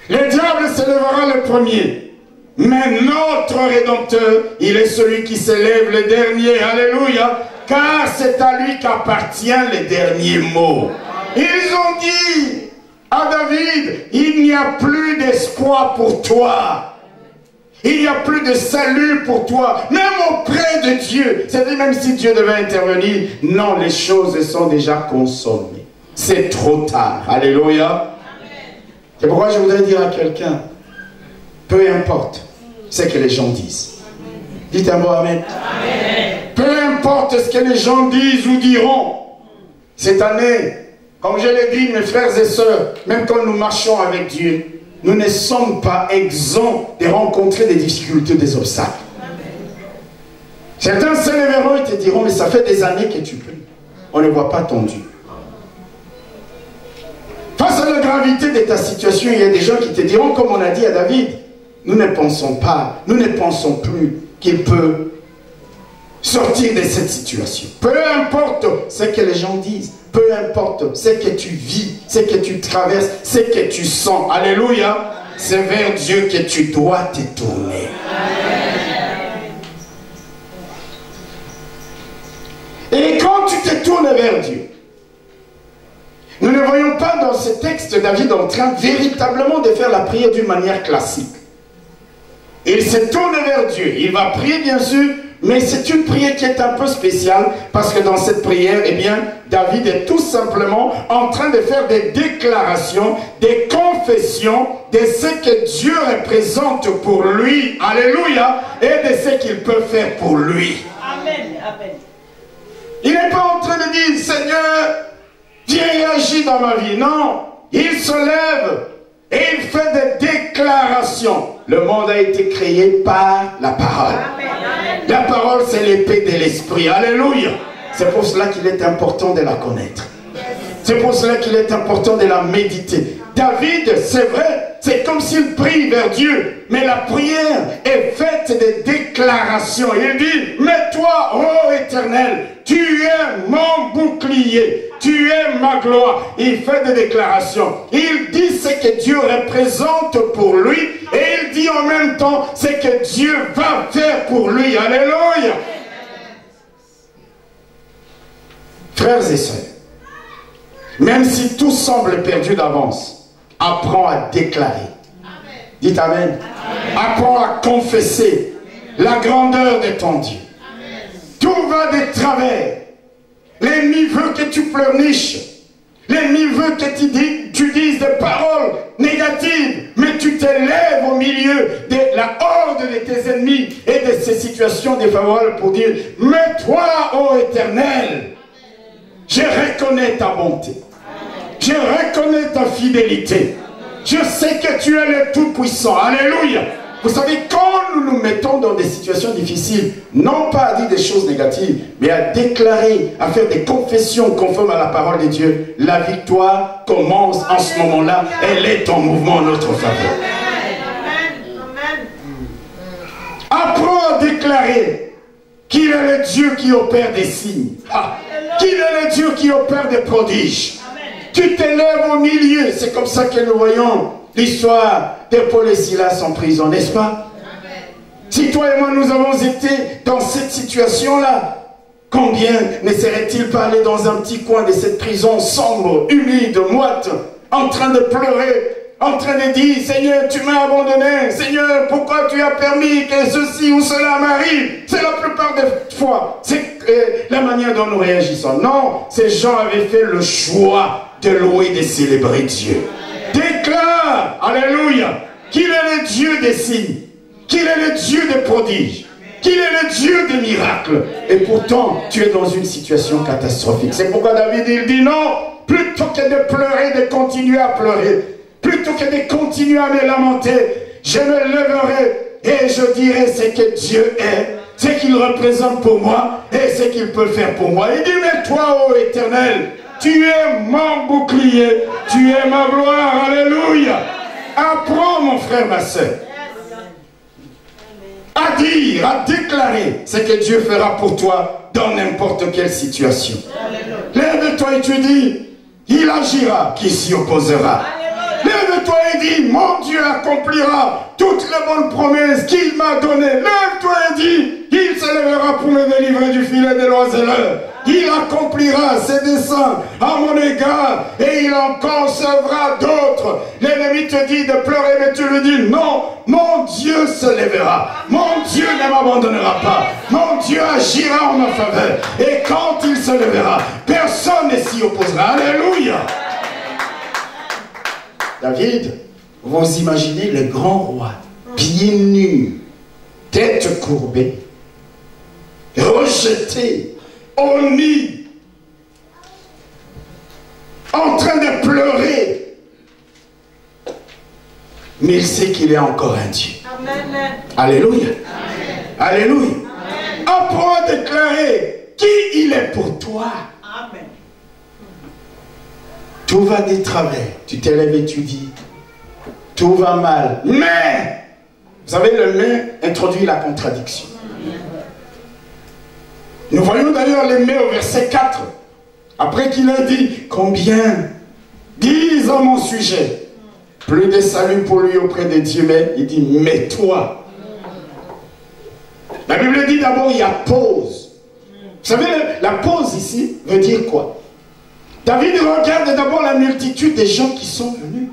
Le diable s'élèvera le premier. Mais notre Rédempteur, il est celui qui s'élève le dernier. Alléluia. Car c'est à lui qu'appartient le dernier mot. Ils ont dit à David, il n'y a plus d'espoir pour toi. Il n'y a plus de salut pour toi. Même auprès de Dieu. C'est-à-dire même si Dieu devait intervenir, non, les choses sont déjà consommées. C'est trop tard. Alléluia. C'est pourquoi je voudrais dire à quelqu'un, peu importe ce que les gens disent. Dites un mot amen. Amen. Peu importe ce que les gens disent ou diront. Cette année, comme je l'ai dit, mes frères et sœurs, même quand nous marchons avec Dieu, nous ne sommes pas exempts de rencontrer des difficultés, des obstacles. Certains se lèveront et te diront, mais ça fait des années que tu pries. On ne voit pas ton Dieu. Face à la gravité de ta situation, il y a des gens qui te diront, comme on a dit à David, nous ne pensons pas, nous ne pensons plus qu'il peut sortir de cette situation. Peu importe ce que les gens disent, peu importe ce que tu vis, ce que tu traverses, ce que tu sens. Alléluia. C'est vers Dieu que tu dois te tourner. Et quand tu te tournes vers Dieu, Nous ne voyons pas dans ce texte David en train véritablement de faire la prière d'une manière classique. Il se tourne vers Dieu. Il va prier bien sûr, mais c'est une prière qui est un peu spéciale parce que dans cette prière, eh bien, David est tout simplement en train de faire des déclarations, des confessions de ce que Dieu représente pour lui. Alléluia. Et de ce qu'il peut faire pour lui. Amen. Amen. Il n'est pas en train de dire, Seigneur, viens et agis dans ma vie. Non, il se lève et il fait des déclarations. Le monde a été créé par la parole. Amen. La parole, c'est l'épée de l'esprit. Alléluia. C'est pour cela qu'il est important de la connaître. C'est pour cela qu'il est important de la méditer. David, c'est vrai, c'est comme s'il prie vers Dieu, mais la prière est faite de déclarations. Il dit, mais toi, ô Éternel, tu es mon bouclier, tu es ma gloire. Il fait des déclarations. Il dit ce que Dieu représente pour lui, et il dit en même temps ce que Dieu va faire pour lui. Alléluia. Frères et sœurs, même si tout semble perdu d'avance, apprends à déclarer. Amen. Dites Amen. Amen. Apprends à confesser la grandeur de ton Dieu. Amen. Tout va de travers. L'ennemi veut que tu pleurniches. L'ennemi veut que tu dises des paroles négatives. Mais tu te lèves au milieu de la horde de tes ennemis et de ces situations défavorables pour dire, mais toi, ô Éternel, je reconnais ta bonté. Je reconnais ta fidélité. Je sais que tu es le Tout-Puissant. Alléluia. Vous savez, quand nous nous mettons dans des situations difficiles, non pas à dire des choses négatives, mais à déclarer, à faire des confessions conformes à la parole de Dieu, la victoire commence en ce moment-là. Elle est en mouvement en notre faveur. Apprends à déclarer qu'il est le Dieu qui opère des signes. Qu'il est le Dieu qui opère des prodiges. Tu t'élèves au milieu. C'est comme ça que nous voyons l'histoire de Paul et Silas en prison, n'est-ce pas? Si toi et moi nous avons été dans cette situation-là, combien ne serait-il pas allé dans un petit coin de cette prison sombre, humide, moite, en train de pleurer, en train de dire, Seigneur, tu m'as abandonné, Seigneur, pourquoi tu as permis que ceci ou cela m'arrive? C'est la plupart des fois, c'est la manière dont nous réagissons. Non, ces gens avaient fait le choix de louer et de célébrer Dieu. Déclare, alléluia, qu'il est le Dieu des signes, qu'il est le Dieu des prodiges, qu'il est le Dieu des miracles. Et pourtant, tu es dans une situation catastrophique. C'est pourquoi David, il dit non, plutôt que de pleurer, de continuer à pleurer, plutôt que de continuer à me lamenter, je me lèverai et je dirai ce que Dieu est, ce qu'il représente pour moi et ce qu'il peut faire pour moi. Il dit, mais toi, ô Éternel, tu es mon bouclier, tu es ma gloire, alléluia. Apprends, mon frère, ma soeur, à dire, à déclarer ce que Dieu fera pour toi dans n'importe quelle situation. Lève-toi et tu dis, il agira, qui s'y opposera. Lève-toi et dis, mon Dieu accomplira toutes les bonnes promesses qu'il m'a données. Lève-toi et dis, il se lèvera pour me délivrer du filet de l'oiseleur. Il accomplira ses desseins à mon égard et il en concevra d'autres. L'ennemi te dit de pleurer, mais tu lui dis non, mon Dieu se lèvera. Mon Dieu ne m'abandonnera pas. Mon Dieu agira en ma faveur. Et quand il se lèvera, personne ne s'y opposera. Alléluia. David, vous imaginez le grand roi, pieds nus, tête courbée, rejeté, au nid, en train de pleurer. Mais il sait qu'il est encore un Dieu. Amen. Alléluia. Amen. Alléluia. Amen. Apprends à déclarer qui il est pour toi. Amen. Tout va de travers. Tu t'élèves et tu dis, tout va mal. Mais, vous savez, le mais introduit la contradiction. Nous voyons d'ailleurs les mais au verset 4. Après qu'il a dit, combien disent à mon sujet, plus de salut pour lui auprès de Dieu, mais il dit, mais toi. La Bible dit d'abord, il y a pause. Vous savez, la pause ici veut dire quoi? David regarde d'abord la multitude des gens qui sont venus.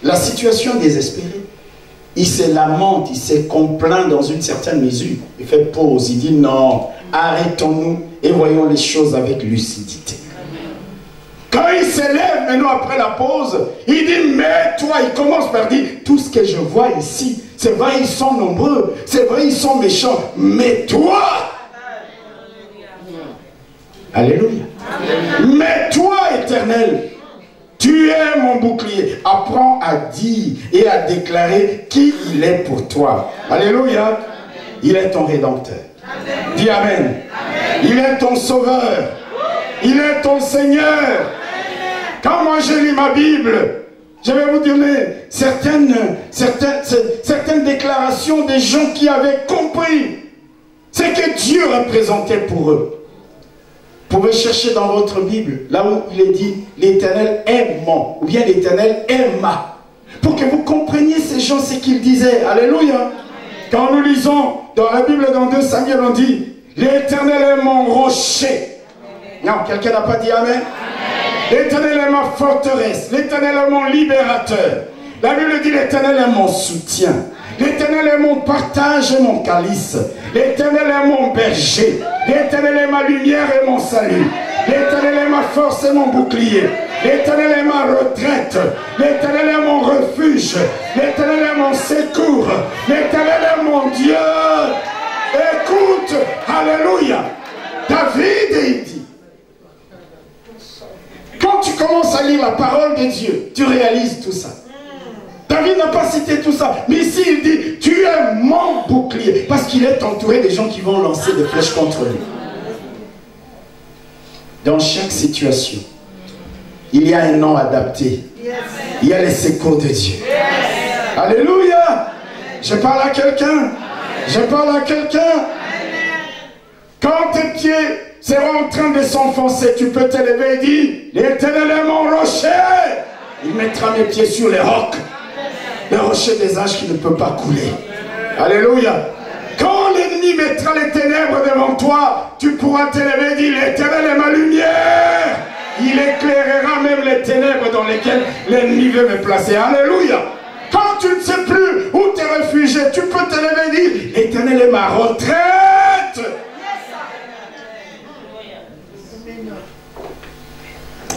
La situation désespérée. Il se lamente, il se complaint dans une certaine mesure. Il fait pause, il dit non, arrêtons-nous et voyons les choses avec lucidité. Quand il s'élève maintenant après la pause, il dit mais toi, il commence par dire tout ce que je vois ici, c'est vrai ils sont nombreux, c'est vrai ils sont méchants, mais toi, alléluia, mais toi Éternel, tu es mon bouclier. Apprends à dire et à déclarer qui il est pour toi. Alléluia. Il est ton rédempteur. Dis Amen. Il est ton sauveur. Il est ton Seigneur. Quand moi je lis ma Bible, je vais vous donner certaines déclarations des gens qui avaient compris ce que Dieu représentait pour eux. Vous pouvez chercher dans votre Bible, là où il est dit l'Éternel aimant, ou bien l'Éternel aima. Pour que vous compreniez ces gens ce qu'ils disaient. Alléluia. Quand nous lisons dans la Bible, dans 2 Samuel, on dit l'Éternel est mon rocher. Non, quelqu'un n'a pas dit Amen. L'Éternel est ma forteresse. L'Éternel est mon libérateur. La Bible dit l'Éternel est mon soutien. L'Éternel est mon partage et mon calice. L'Éternel est mon berger. L'Éternel est ma lumière et mon salut. L'Éternel est ma force et mon bouclier. L'Éternel est ma retraite. L'Éternel est mon refuge. L'Éternel est mon secours. L'Éternel est mon Dieu. Écoute, alléluia. David, il dit, quand tu commences à lire la parole de Dieu, tu réalises tout ça. David n'a pas cité tout ça. Mais ici, il dit, tu es mon bouclier. Parce qu'il est entouré des gens qui vont lancer des flèches contre lui. Dans chaque situation, il y a un nom adapté. Il y a les secours de Dieu. Alléluia. Je parle à quelqu'un. Je parle à quelqu'un. Quand tes pieds seront en train de s'enfoncer, tu peux te lever et dire, l'Éternel est mon rocher. Il mettra mes pieds sur les rocs. Le rocher des âges qui ne peut pas couler. Alléluia. Quand l'ennemi mettra les ténèbres devant toi, tu pourras te lever et dire, l'Éternel est ma lumière. Il éclairera même les ténèbres dans lesquelles l'ennemi veut me placer. Alléluia. Quand tu ne sais plus où te réfugier, tu peux te lever et dire, l'Éternel est ma retraite.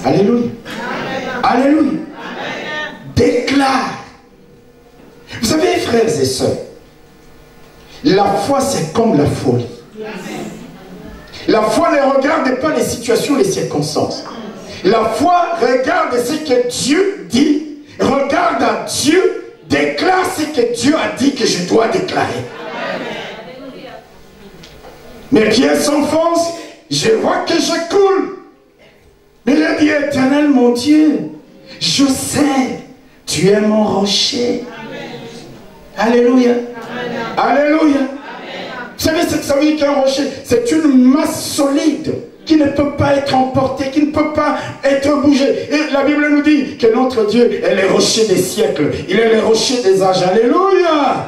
Alléluia. Alléluia. Déclare. Vous savez, frères et sœurs, la foi c'est comme la folie. La foi ne regarde pas les situations, les circonstances. La foi regarde ce que Dieu dit, regarde à Dieu, déclare ce que Dieu a dit que je dois déclarer. Mes pieds s'enfoncent, je vois que je coule. Mais il a dit, Éternel mon Dieu, je sais, tu es mon rocher. Alléluia. Alléluia. Vous savez ce que ça veut dire qu'un rocher? C'est une masse solide qui ne peut pas être emportée, qui ne peut pas être bougée. Et la Bible nous dit que notre Dieu est le rocher des siècles. Il est le rocher des âges. Alléluia.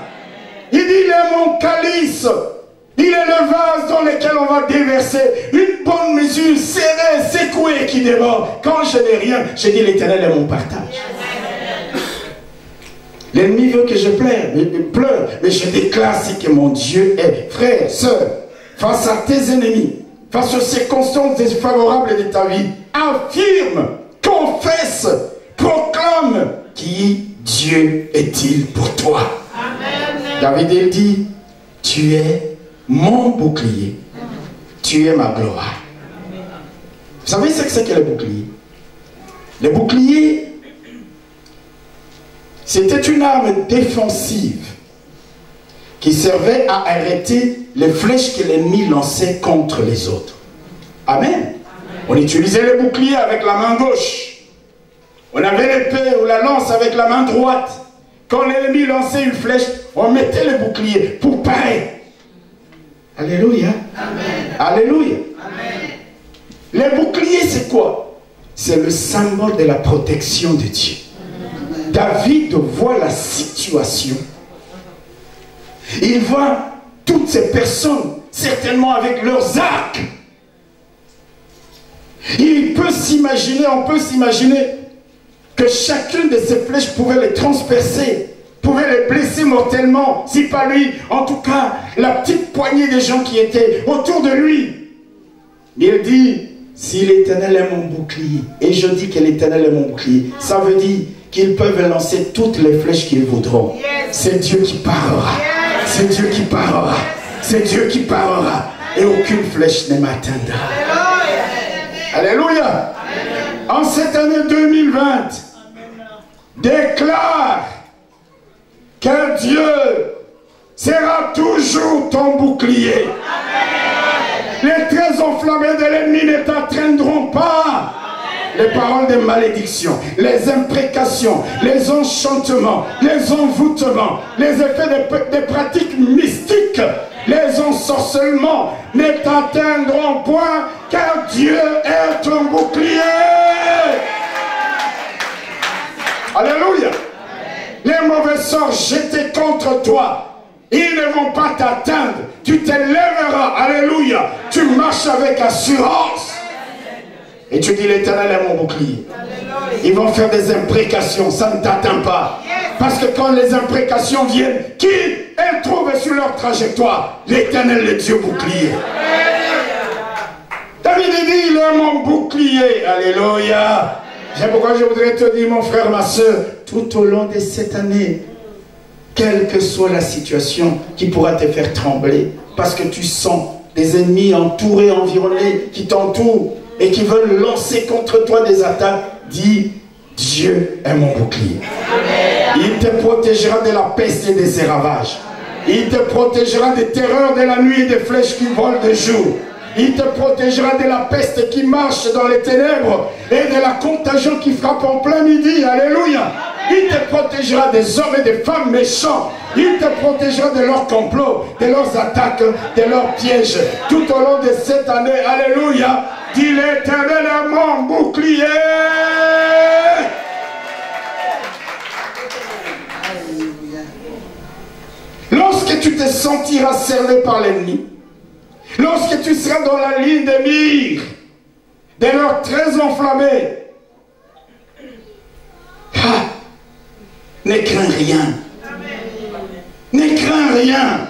Il dit, il est mon calice. Il est le vase dans lequel on va déverser une bonne mesure serrée, secouée qui déborde. Quand je n'ai rien, je dis l'Éternel est mon partage. L'ennemi veut que je pleure, mais je déclare ce que mon Dieu est. Frère, sœur, face à tes ennemis, face aux circonstances défavorables de ta vie, affirme, confesse, proclame qui Dieu est-il pour toi. Amen. David il dit, tu es mon bouclier, tu es ma gloire. Vous savez ce que c'est que le bouclier? Le bouclier, c'était une arme défensive qui servait à arrêter les flèches que l'ennemi lançait contre les autres. Amen. Amen. On utilisait le bouclier avec la main gauche. On avait l'épée ou la lance avec la main droite. Quand l'ennemi lançait une flèche, on mettait le bouclier pour parer. Alléluia. Amen. Alléluia. Amen. Le bouclier, c'est quoi? C'est le symbole de la protection de Dieu. David voit la situation. Il voit toutes ces personnes, certainement avec leurs arcs. Il peut s'imaginer, on peut s'imaginer que chacune de ces flèches pouvait les transpercer, pouvait les blesser mortellement, si pas lui, en tout cas, la petite poignée des gens qui étaient autour de lui. Il dit, si l'Éternel est mon bouclier, et je dis que l'Éternel est mon bouclier, ça veut dire qu'ils peuvent lancer toutes les flèches qu'ils voudront. C'est Dieu qui parlera. C'est Dieu qui parlera. C'est Dieu qui parlera. Et aucune flèche ne m'atteindra. Alléluia. En cette année 2020, déclare que Dieu sera toujours ton bouclier. Les traits enflammés de l'ennemi ne t'atteindront pas. Les paroles de malédiction, les imprécations, les enchantements, les envoûtements, les effets des pratiques mystiques, les ensorcellements ne t'atteindront point, car Dieu est ton bouclier. Alléluia. Les mauvais sorts jetés contre toi, ils ne vont pas t'atteindre. Tu te lèveras. Alléluia. Tu marches avec assurance. Et tu dis, l'Éternel est mon bouclier. Ils vont faire des imprécations, ça ne t'atteint pas. Parce que quand les imprécations viennent, qui elles trouvent sur leur trajectoire? L'Éternel, le Dieu bouclier. David dit, il est mon bouclier. Alléluia. C'est pourquoi je voudrais te dire, mon frère, ma soeur, tout au long de cette année, quelle que soit la situation qui pourra te faire trembler, parce que tu sens des ennemis entourés, environnés, qui t'entourent, et qui veulent lancer contre toi des attaques, dis, Dieu est mon bouclier. Il te protégera de la peste et de ses ravages. Il te protégera des terreurs de la nuit et des flèches qui volent de jour. Il te protégera de la peste qui marche dans les ténèbres et de la contagion qui frappe en plein midi. Alléluia. Il te protégera des hommes et des femmes méchants. Il te protégera de leurs complots, de leurs attaques, de leurs pièges. Tout au long de cette année, alléluia, dis l'Éternel est mon bouclier. Lorsque tu te sentiras cerné par l'ennemi, lorsque tu seras dans la ligne de mire, de leurs traits enflammés, ne crains rien. Ne crains rien.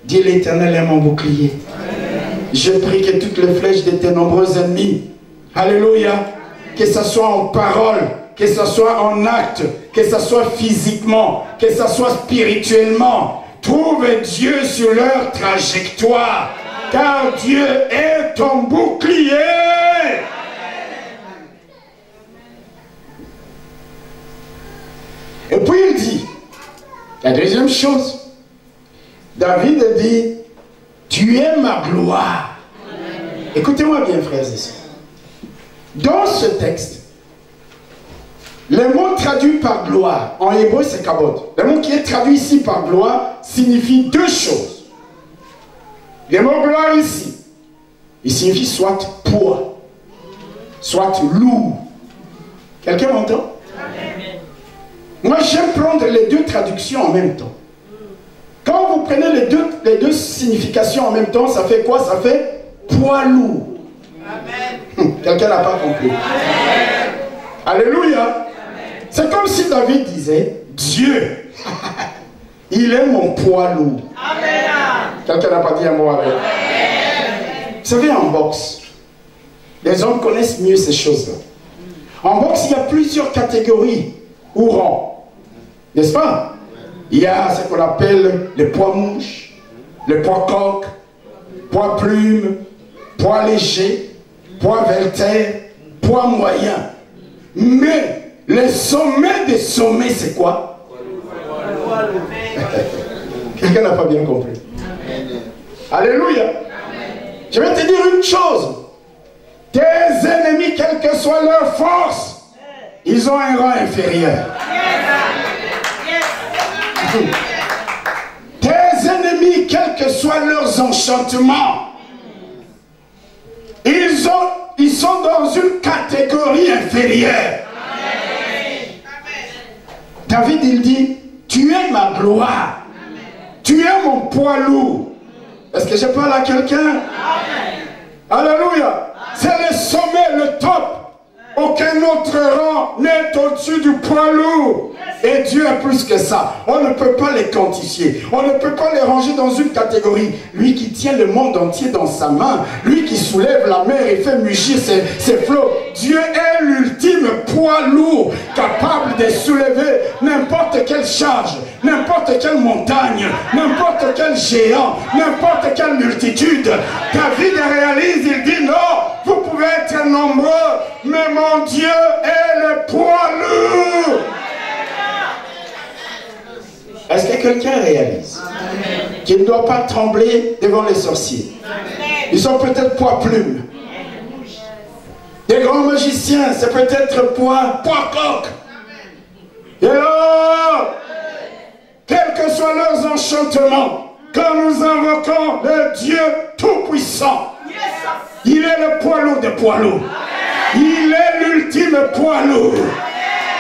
Dis l'Éternel est mon bouclier. Je prie que toutes les flèches de tes nombreux ennemis, alléluia, que ce soit en parole, que ce soit en acte, que ce soit physiquement, que ce soit spirituellement, trouve Dieu sur leur trajectoire, car Dieu est ton bouclier. Et puis il dit, la deuxième chose, David dit, tu es ma gloire. Écoutez-moi bien, frères et sœurs. Dans ce texte, le mot traduit par gloire, en hébreu c'est kabod. Le mot qui est traduit ici par gloire signifie deux choses. Le mot gloire ici, il signifie soit poids, soit lourd. Quelqu'un m'entend? Moi, j'aime prendre les deux traductions en même temps. Quand vous prenez les deux significations en même temps, ça fait quoi? Ça fait poids lourd. Quelqu'un n'a pas compris. Amen. Alléluia. C'est comme si David disait, Dieu, il est mon poids lourd. Quelqu'un n'a pas dit un mot avec. Vous savez, en boxe, les hommes connaissent mieux ces choses-là. En boxe, il y a plusieurs catégories ou rangs. N'est-ce pas? Il y a ce qu'on appelle les poids mouches, les poids coq, poids plume, poids léger, poids velter, poids moyen. Mais le sommet des sommets, c'est quoi? Quelqu'un n'a pas bien compris. Alléluia. Je vais te dire une chose. Tes ennemis, quelle que soit leur force, ils ont un rang inférieur. Tes ennemis, quels que soient leurs enchantements, ils sont dans une catégorie inférieure. David, il dit, tu es ma gloire. Tu es mon poids lourd. Est-ce que je parle à quelqu'un? Alléluia. C'est le sommet, le top. Aucun autre rang n'est au-dessus du poids lourd. Et Dieu est plus que ça. On ne peut pas les quantifier. On ne peut pas les ranger dans une catégorie. Lui qui tient le monde entier dans sa main. Lui qui soulève la mer et fait mugir ses flots. Dieu est l'ultime poids lourd, capable de soulever n'importe quelle charge, n'importe quelle montagne, n'importe quel géant, n'importe quelle multitude. David réalise, il dit non, vous pouvez être nombreux, mais mon Dieu est le poids lourd. Est-ce que quelqu'un réalise qu'il ne doit pas trembler devant les sorciers? Ils sont peut-être poids plumes. Des grands magiciens, c'est peut-être poids coq. Et alors, quels que soient leurs enchantements, quand nous invoquons le Dieu Tout-Puissant, il est le poids lourd des poids lourds. Il est l'ultime poids lourd.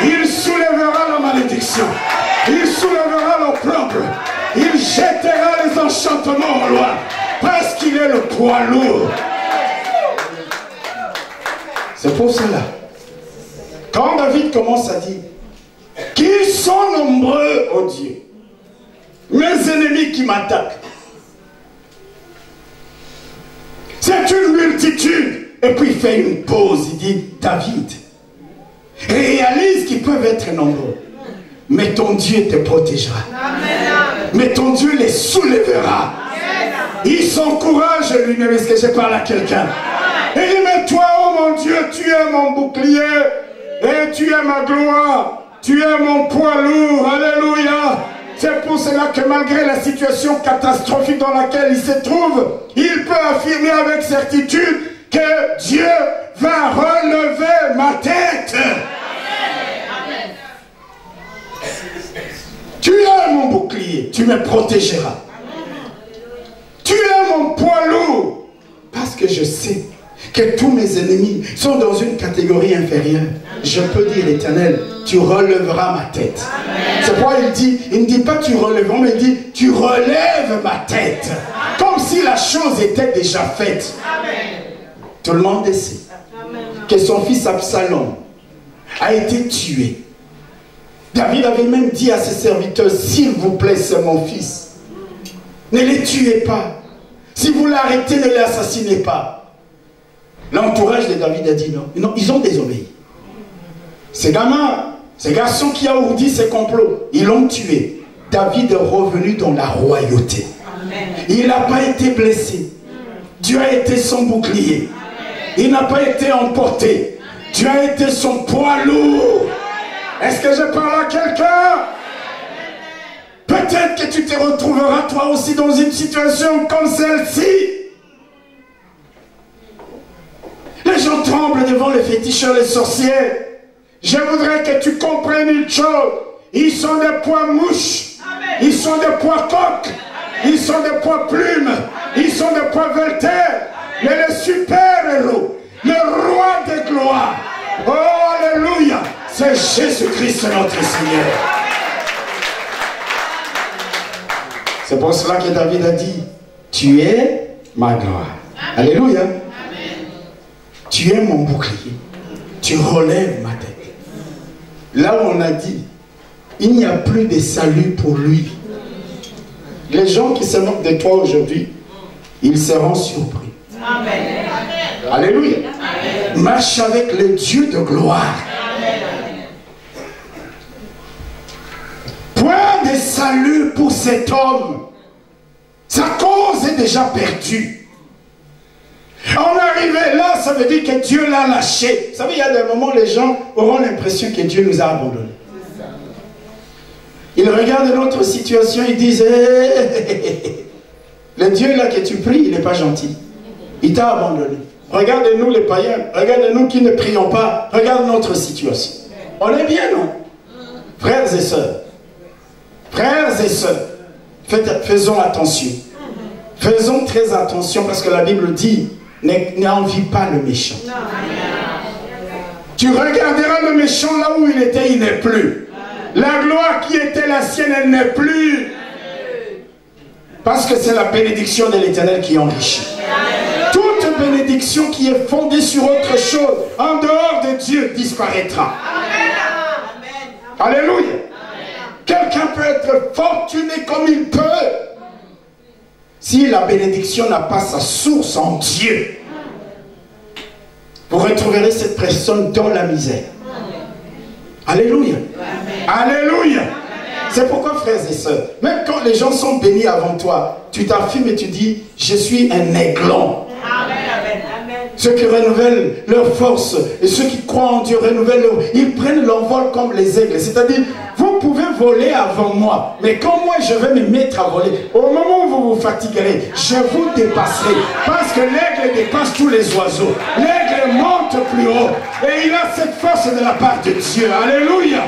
Il soulèvera la malédiction. Il soulèvera l'opprobre. Il jettera les enchantements au loin. Parce qu'il est le poids lourd. C'est pour cela. Quand David commence à dire qu'ils sont nombreux, oh Dieu, mes ennemis qui m'attaquent. C'est une multitude. Et puis il fait une pause. Il dit, David, réalise qu'ils peuvent être nombreux. Mais ton Dieu te protégera. Amen. Mais ton Dieu les soulèvera. Amen. Il s'encourage lui-même. Est-ce que je parle à quelqu'un? Et il dit, mais toi, oh mon Dieu, tu es mon bouclier. Et tu es ma gloire. Tu es mon poids lourd. Alléluia. C'est pour cela que malgré la situation catastrophique dans laquelle il se trouve, il peut affirmer avec certitude que Dieu va relever ma tête. Tu es mon bouclier, tu me protégeras. Tu es mon poids lourd. Parce que je sais que tous mes ennemis sont dans une catégorie inférieure. Je peux dire, l'Éternel, tu relèveras ma tête. C'est pourquoi il ne dit pas tu relèveras, mais il dit tu relèves ma tête. Comme si la chose était déjà faite. Tout le monde sait que son fils Absalom a été tué. David avait même dit à ses serviteurs, s'il vous plaît, c'est mon fils. Ne les tuez pas. Si vous l'arrêtez, ne l'assassinez pas. L'entourage de David a dit non. Non, ils ont désobéi. Ces gamins, ces garçons qui ont ourdi ces complots, ils l'ont tué. David est revenu dans la royauté. Amen. Il n'a pas été blessé. Dieu a été son bouclier. Il n'a pas été emporté. Dieu a été son poids lourd. Est-ce que je parle à quelqu'un? Peut-être que tu te retrouveras toi aussi dans une situation comme celle-ci. Les gens tremblent devant les féticheurs, les sorciers. Je voudrais que tu comprennes une chose. Ils sont des poids mouches. Ils sont des poids coqs. Ils sont des poids plumes. Ils sont des poids voltaires. Mais le super-héros, le roi de gloire, oh alléluia, c'est Jésus-Christ notre Seigneur. C'est pour cela que David a dit, tu es ma gloire. Alléluia. Tu es mon bouclier. Tu relèves ma tête. Là où on a dit, il n'y a plus de salut pour lui. Les gens qui se moquent de toi aujourd'hui, ils seront surpris. Amen. Alléluia. Amen. Marche avec le Dieu de gloire. Amen. Point de salut pour cet homme. Sa cause est déjà perdue. On est arrivé là, ça veut dire que Dieu l'a lâché. Vous savez, il y a des moments où les gens auront l'impression que Dieu nous a abandonnés. Ils regardent notre situation, ils disent le Dieu là que tu pries, il n'est pas gentil. Il t'a abandonné. Regardez-nous les païens, regardez-nous qui ne prions pas, regarde notre situation. On est bien, non? Frères et sœurs, faisons attention. Faisons très attention parce que la Bible dit, n'envie pas le méchant. Tu regarderas le méchant là où il était, il n'est plus. La gloire qui était la sienne, elle n'est plus. Parce que c'est la bénédiction de l'Éternel qui enrichit. Toute toute bénédiction qui est fondée sur autre chose, en dehors de Dieu, disparaîtra. Amen. Alléluia. Quelqu'un peut être fortuné comme il peut. Si la bénédiction n'a pas sa source en Dieu, vous retrouverez cette personne dans la misère. Alléluia. Alléluia. C'est pourquoi, frères et sœurs, même quand les gens sont bénis avant toi, tu t'affirmes et tu dis, je suis un aiglon. Ceux qui renouvellent leur force et ceux qui croient en Dieu renouvellent leur... Ils prennent l'envol comme les aigles. C'est-à-dire, vous pouvez voler avant moi, mais quand moi je vais me mettre à voler, au moment où vous vous fatiguerez, je vous dépasserai. Parce que l'aigle dépasse tous les oiseaux. L'aigle monte plus haut. Et il a cette force de la part de Dieu. Alléluia.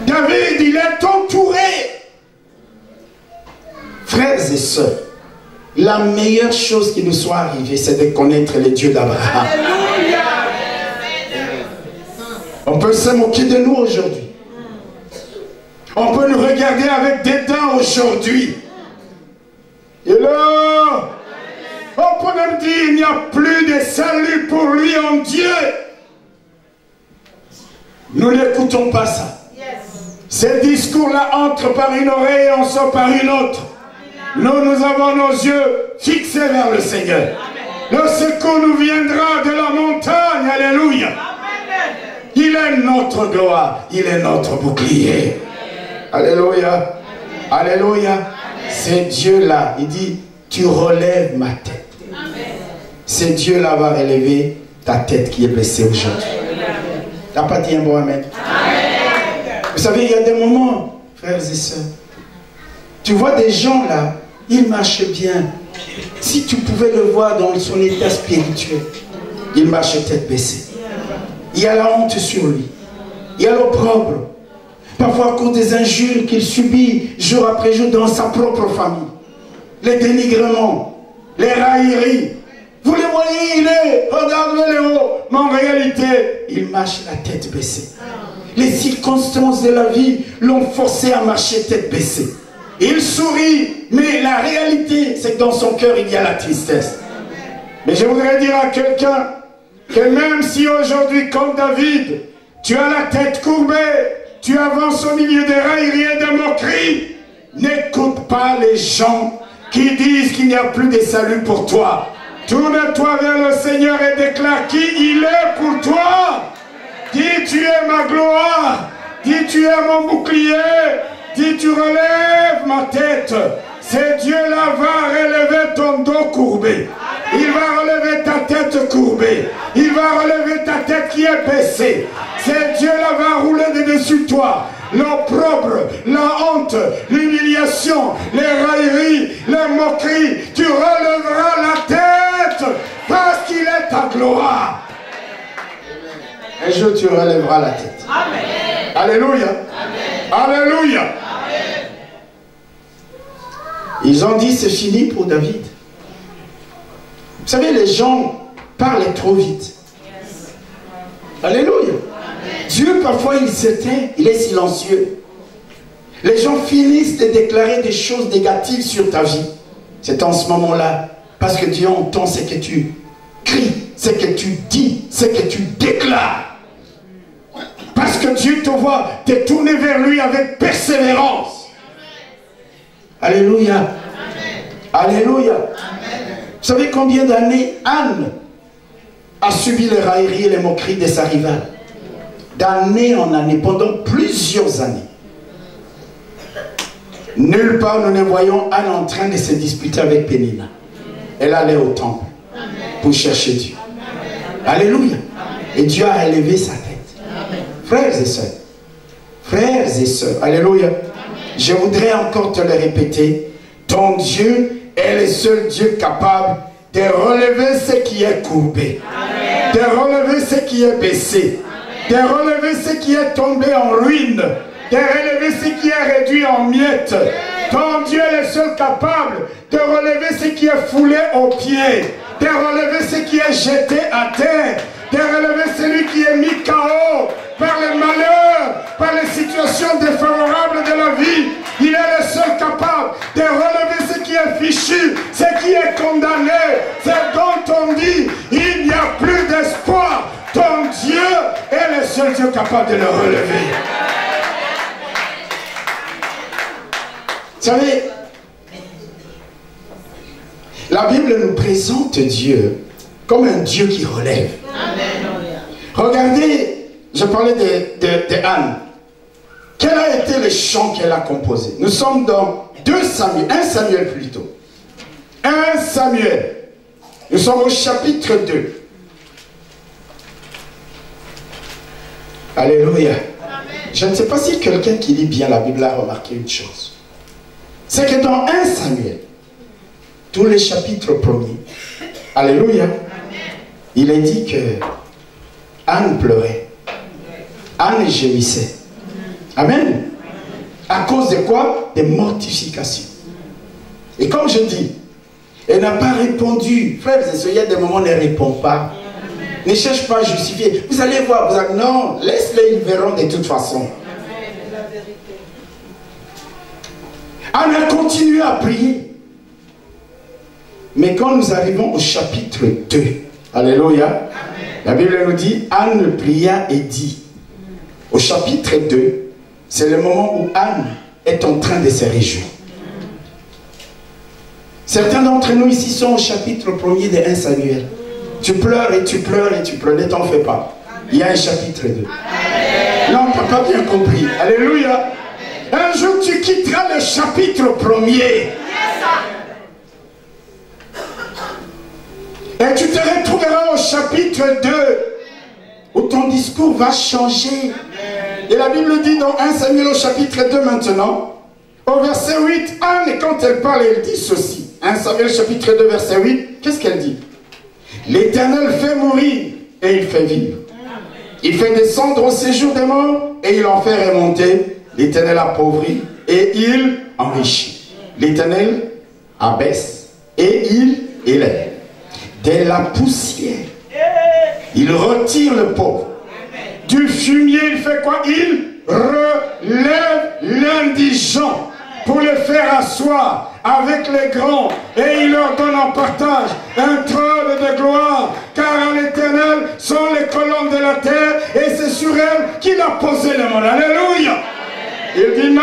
David, il est entouré. Frères et sœurs, la meilleure chose qui nous soit arrivée, c'est de connaître le Dieu d'Abraham. On peut se moquer de nous aujourd'hui. On peut nous regarder avec dédain aujourd'hui. Et là, on peut même dire il n'y a plus de salut pour lui en Dieu. Nous n'écoutons pas ça. Ces discours-là entrent par une oreille et en sortent par une autre. Nous avons nos yeux fixés vers le Seigneur. Le secours nous viendra de la montagne. Alléluia. Il est notre gloire. Il est notre bouclier. Alléluia. Alléluia. C'est Dieu-là. Il dit, tu relèves ma tête. C'est Dieu-là va relever ta tête qui est blessée aujourd'hui. Tu n'as pas dit un bon amen? Vous savez, il y a des moments, frères et sœurs, tu vois des gens là, ils marchent bien. Si tu pouvais le voir dans son état spirituel, il marche tête baissée. Il y a la honte sur lui. Il y a l'opprobre. Parfois à cause des injures qu'il subit jour après jour dans sa propre famille. Les dénigrements, les railleries. Vous le voyez, il est, regardez-le haut. Mais en réalité, il marche la tête baissée. Les circonstances de la vie l'ont forcé à marcher tête baissée. Il sourit, mais la réalité, c'est que dans son cœur, il y a la tristesse. Mais je voudrais dire à quelqu'un que même si aujourd'hui, comme David, tu as la tête courbée, tu avances au milieu des railleries et des moqueries, n'écoute pas les gens qui disent qu'il n'y a plus de salut pour toi. Tourne-toi vers le Seigneur et déclare qui il est pour toi. Dis, tu es ma gloire. Dis, tu es mon bouclier. Dis, tu relèves ma tête. C'est Dieu-là va relever ton dos courbé. Il va relever ta tête courbée. Il va relever ta tête qui est baissée. C'est Dieu-là va rouler de dessus toi. L'opprobre, la honte, l'humiliation, les railleries, les moqueries. Tu relèveras la tête parce qu'il est ta gloire. Un jour, tu relèveras la tête. Amen. Alléluia. Amen. Alléluia. Amen. Ils ont dit, c'est fini pour David. Vous savez, les gens parlent trop vite. Yes. Alléluia. Amen. Dieu, parfois, il s'éteint, il est silencieux. Les gens finissent de déclarer des choses négatives sur ta vie. C'est en ce moment-là, parce que Dieu entend ce que tu cries, ce que tu dis, ce que tu déclares. Parce que Dieu te voit te tourner vers lui avec persévérance. Alléluia. Amen. Alléluia. Amen. Vous savez combien d'années Anne a subi les railleries et les moqueries de sa rivale? D'année en année, pendant plusieurs années. Nulle part nous ne voyons Anne en train de se disputer avec Pénina. Elle allait au temple pour chercher Dieu. Alléluia. Et Dieu a élevé sa tête. Frères et sœurs, alléluia. Je voudrais encore te le répéter. Ton Dieu est le seul Dieu capable de relever ce qui est courbé, de relever ce qui est baissé, de relever ce qui est tombé en ruine, de relever ce qui est réduit en miettes. Ton Dieu est le seul capable de relever ce qui est foulé aux pieds, de relever ce qui est jeté à terre, de relever celui qui est mis KO par les malheurs, par les situations défavorables de la vie. Il est le seul capable de relever ce qui est fichu, ce c'est dont on dit, il n'y a plus d'espoir. Ton Dieu est le seul Dieu capable de le relever. Vous savez, la Bible nous présente Dieu comme un Dieu qui relève. Regardez, je parlais de Anne. Quel a été le chant qu'elle a composé? Nous sommes dans 2 Samuel, 1 Samuel plutôt. 1 Samuel. Nous sommes au chapitre 2. Alléluia. Je ne sais pas si quelqu'un qui lit bien la Bible a remarqué une chose. C'est que dans 1 Samuel, tous les chapitres premiers, alléluia, il est dit que Anne pleurait. Anne gémissait. Amen. À cause de quoi? Des mortifications. Et comme je dis, elle n'a pas répondu. Frères et sœurs, il y a des moments où elle ne répond pas. Ne cherche pas à justifier. Vous allez voir, non, laisse-les, ils verront de toute façon. Anne a continué à prier. Mais quand nous arrivons au chapitre 2, alléluia, la Bible nous dit, Anne pria et dit, au chapitre 2, c'est le moment où Anne est en train de se réjouir. Certains d'entre nous ici sont au chapitre 1er de 1 Samuel. Tu pleures et tu pleures et tu pleures, ne t'en fais pas. Il y a un chapitre 2. Non, tu n'as pas bien compris. Alléluia. Un jour tu quitteras le chapitre 1er. Et tu te retrouveras au chapitre 2, où ton discours va changer. Et la Bible dit dans 1 Samuel au chapitre 2 maintenant, au verset 8, Anne, quand elle parle, elle dit ceci. 1 Samuel chapitre 2 verset 8, qu'est-ce qu'elle dit? L'Éternel fait mourir et il fait vivre. Il fait descendre au séjour des morts et il en fait remonter. L'Éternel appauvrit et il enrichit. L'Éternel abaisse et il élève. De la poussière, il retire le pauvre. Du fumier, il fait quoi? Il relève l'indigent pour le faire asseoir avec les grands. Et il leur donne en partage un trône de gloire. Car à l'Éternel sont les colonnes de la terre et c'est sur elles qu'il a posé le monde. Alléluia. Il dit non,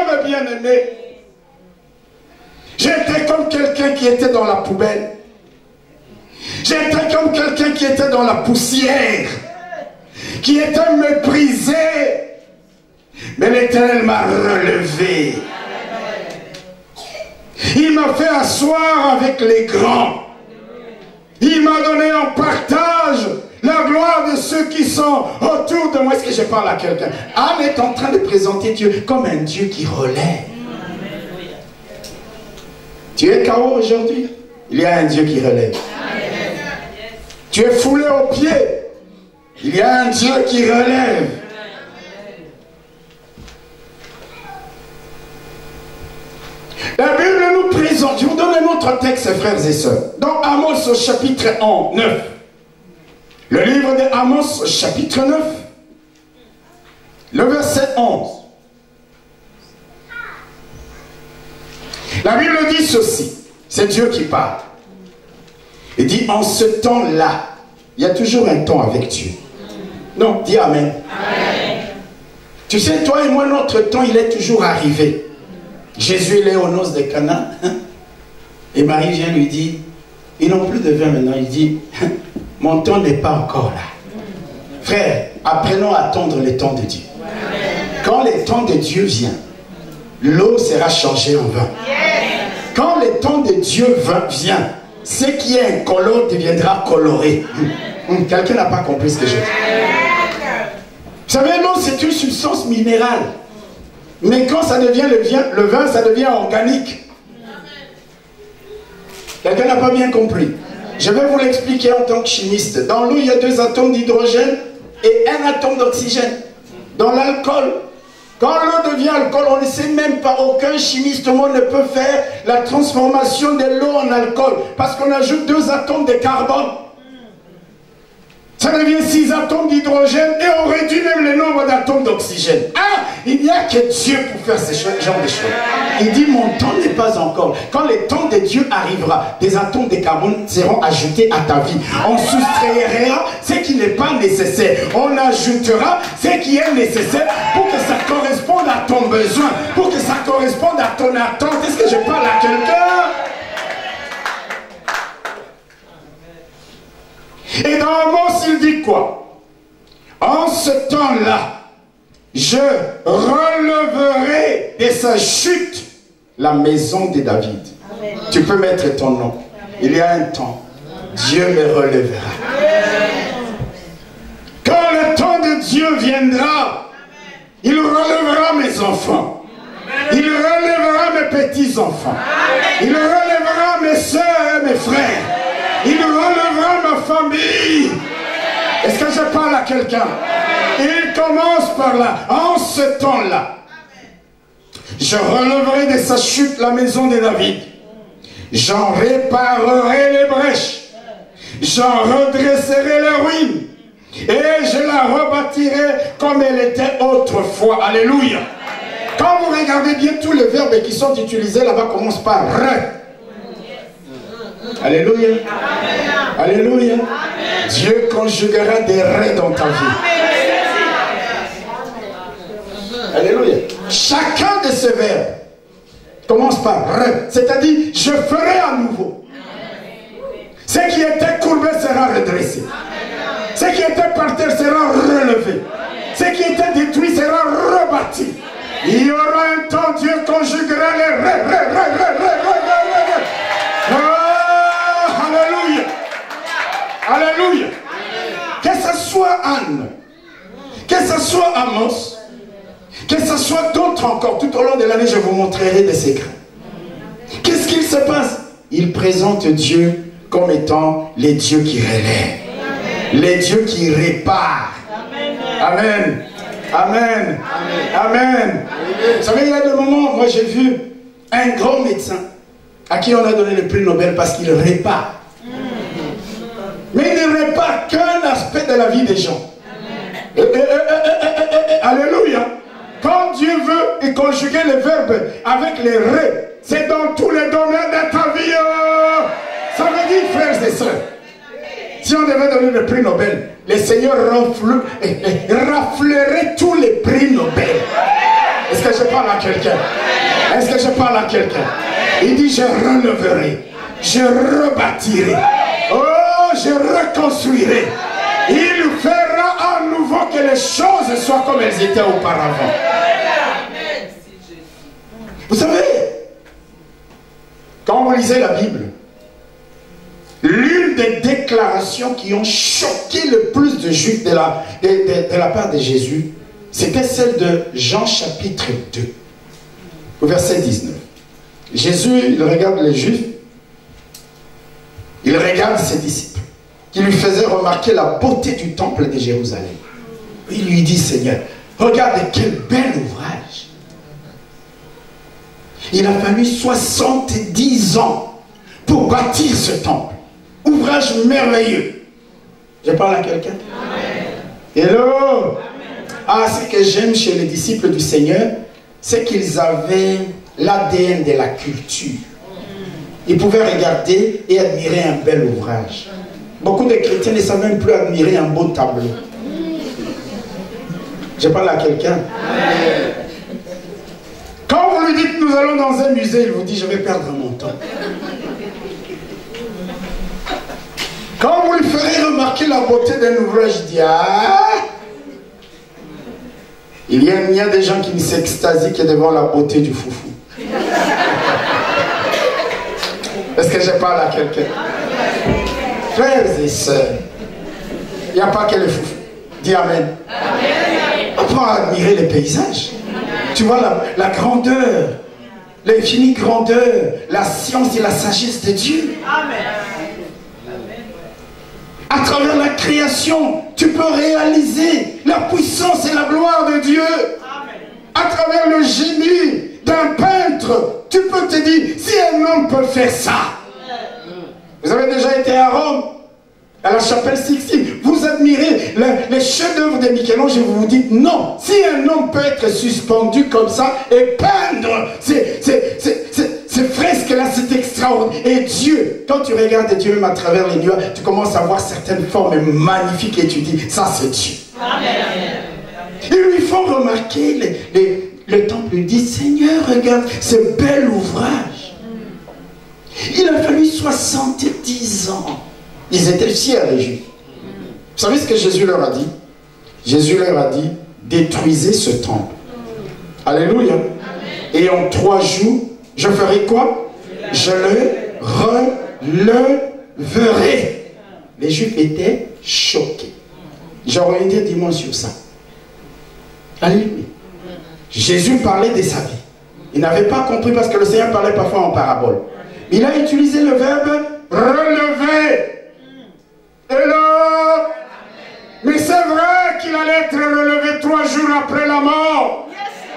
mes bien-aimés. J'étais comme quelqu'un qui était dans la poubelle. J'étais comme quelqu'un qui était dans la poussière, qui était méprisé. Mais l'Éternel m'a relevé. Il m'a fait asseoir avec les grands. Il m'a donné en partage la gloire de ceux qui sont autour de moi. Est-ce que je parle à quelqu'un? Anne est en train de présenter Dieu comme un Dieu qui relève. Tu es KO aujourd'hui? Il y a un Dieu qui relève. Tu es foulé aux pieds. Il y a un Dieu qui relève. La Bible nous présente, je vous donne un autre texte, frères et sœurs. Dans Amos au chapitre 9. Le livre de Amos au chapitre 9. Le verset 11. La Bible dit ceci. C'est Dieu qui parle. Il dit, en ce temps-là, il y a toujours un temps avec Dieu. Non, dis Amen. Amen. Tu sais, toi et moi, notre temps, il est toujours arrivé. Jésus, il est aux noces de Cana. Et Marie vient lui dire, ils n'ont plus de vin maintenant. Il dit, mon temps n'est pas encore là. Frère, apprenons à attendre le temps de Dieu. Quand le temps de Dieu vient, l'eau sera changée en vin. Quand le temps de Dieu vient, ce qui est incolore deviendra coloré. Quelqu'un n'a pas compris ce que je dis. Vous savez, l'eau, c'est une substance minérale. Mais quand ça devient le vin, ça devient organique. Quelqu'un n'a pas bien compris. Je vais vous l'expliquer en tant que chimiste. Dans l'eau, il y a 2 atomes d'hydrogène et 1 atome d'oxygène. Dans l'alcool, quand l'eau devient alcool, on ne sait même pas, aucun chimiste au monde ne peut faire la transformation de l'eau en alcool. Parce qu'on ajoute 2 atomes de carbone. Ça devient 6 atomes d'hydrogène et on réduit même le nombre d'atomes d'oxygène. Ah, Il n'y a que Dieu pour faire ce genre de choses. Il dit, mon temps n'est pas encore. Quand le temps de Dieu arrivera, des atomes de carbone seront ajoutés à ta vie. On soustraira ce qui n'est pas nécessaire. On ajoutera ce qui est nécessaire pour que ça corresponde à ton besoin, pour que ça corresponde à ton attente. Est-ce que je parle à quelqu'un? Et dans Amos, il dit quoi? En ce temps-là, je releverai de sa chute la maison de David. Amen. Tu peux mettre ton nom. Amen. Il y a un temps, Dieu me relèvera. Amen. Quand le temps de Dieu viendra, il relèvera mes enfants. Il relèvera mes petits-enfants. Il relèvera mes soeurs et mes frères. Il relèvera ma famille. Est-ce que je parle à quelqu'un? Il commence par là. En ce temps-là, je relèverai de sa chute la maison de David. J'en réparerai les brèches. J'en redresserai les ruines. Et je la rebâtirai comme elle était autrefois. Alléluia. Quand vous regardez bien, tous les verbes qui sont utilisés là-bas commencent par « re ». Alléluia. Alléluia. Dieu conjuguera des raies dans ta vie. Alléluia. Chacun de ces verbes commence par re, c'est-à-dire je ferai à nouveau. Ce qui était courbé sera redressé. Ce qui était par terre sera relevé. Ce qui était détruit sera rebâti. Il y aura un temps, Dieu conjuguera les alléluia. Alléluia. Que ce soit Anne, que ce soit Amos, que ce soit d'autres encore, tout au long de l'année, je vous montrerai des secrets. Qu'est-ce qu'il se passe? Il présente Dieu comme étant les dieux qui relèvent, les dieux qui réparent. Amen. Amen. Amen. Vous savez, il y a des moments, moi j'ai vu un grand médecin à qui on a donné le prix Nobel parce qu'il répare. Mais il ne répare qu'un aspect de la vie des gens. Alléluia. Quand Dieu veut conjuguer le verbe avec les ré, c'est dans tous les domaines de ta vie. Ça veut dire, frères et sœurs, si on devait donner le prix Nobel, le Seigneur raflerait tous les prix Nobel. Est-ce que je parle à quelqu'un? Est-ce que je parle à quelqu'un? Il dit, je releverai, je rebâtirai, oh, je reconstruirai. Il fera à nouveau que les choses soient comme elles étaient auparavant. Vous savez, quand vous lisez la Bible, l'une des déclarations qui ont choqué le plus de Juifs de la part de Jésus, c'était celle de Jean chapitre 2, au verset 19. Jésus, il regarde les Juifs, il regarde ses disciples, qui lui faisaient remarquer la beauté du temple de Jérusalem. Il lui dit, Seigneur, regarde quel bel ouvrage. Il a fallu 70 ans pour bâtir ce temple. Ouvrage merveilleux. Je parle à quelqu'un? Hello. Ah, ce que j'aime chez les disciples du Seigneur, c'est qu'ils avaient l'ADN de la culture. Ils pouvaient regarder et admirer un bel ouvrage. Beaucoup de chrétiens ne savent même plus admirer un beau tableau. Je parle à quelqu'un? Quand vous lui dites nous allons dans un musée, il vous dit je vais perdre mon temps. Quand vous lui ferez remarquer la beauté d'un ouvrage, il dit ah, il y a des gens qui ne s'extasient que devant la beauté du foufou. Est-ce que je parle à quelqu'un? Frères et sœurs, il n'y a pas que le foufou. Dis Amen. Apprends à admirer les paysages. Tu vois la grandeur, l'infinie grandeur, la science et la sagesse de Dieu. Amen. À travers la création, tu peux réaliser la puissance et la gloire de Dieu. Amen. À travers le génie d'un peintre, tu peux te dire, si un homme peut faire ça. Vous avez déjà été à Rome? à la chapelle Sixtine, vous admirez les chefs-d'œuvre de Michel-Ange et vous vous dites non, si un homme peut être suspendu comme ça et peindre ces fresques-là, c'est extraordinaire. Et Dieu, quand tu regardes Dieu même à travers les nuages, tu commences à voir certaines formes magnifiques et tu dis, ça c'est Dieu. Amen. Ils lui font remarquer, le temple lui dit, Seigneur, regarde ce bel ouvrage. Il a fallu 70 ans. Ils étaient fiers, les Juifs. Vous savez ce que Jésus leur a dit? Jésus leur a dit, détruisez ce temple. Alléluia. Amen. Et en 3 jours, je ferai quoi? Je le releverai. Les Juifs étaient choqués. J'aurais une dimanche sur ça. Alléluia. Jésus parlait de sa vie. Il n'avait pas compris parce que le Seigneur parlait parfois en parabole. Il a utilisé le verbe relever. Et là, mais c'est vrai qu'il allait être relevé 3 jours après la mort.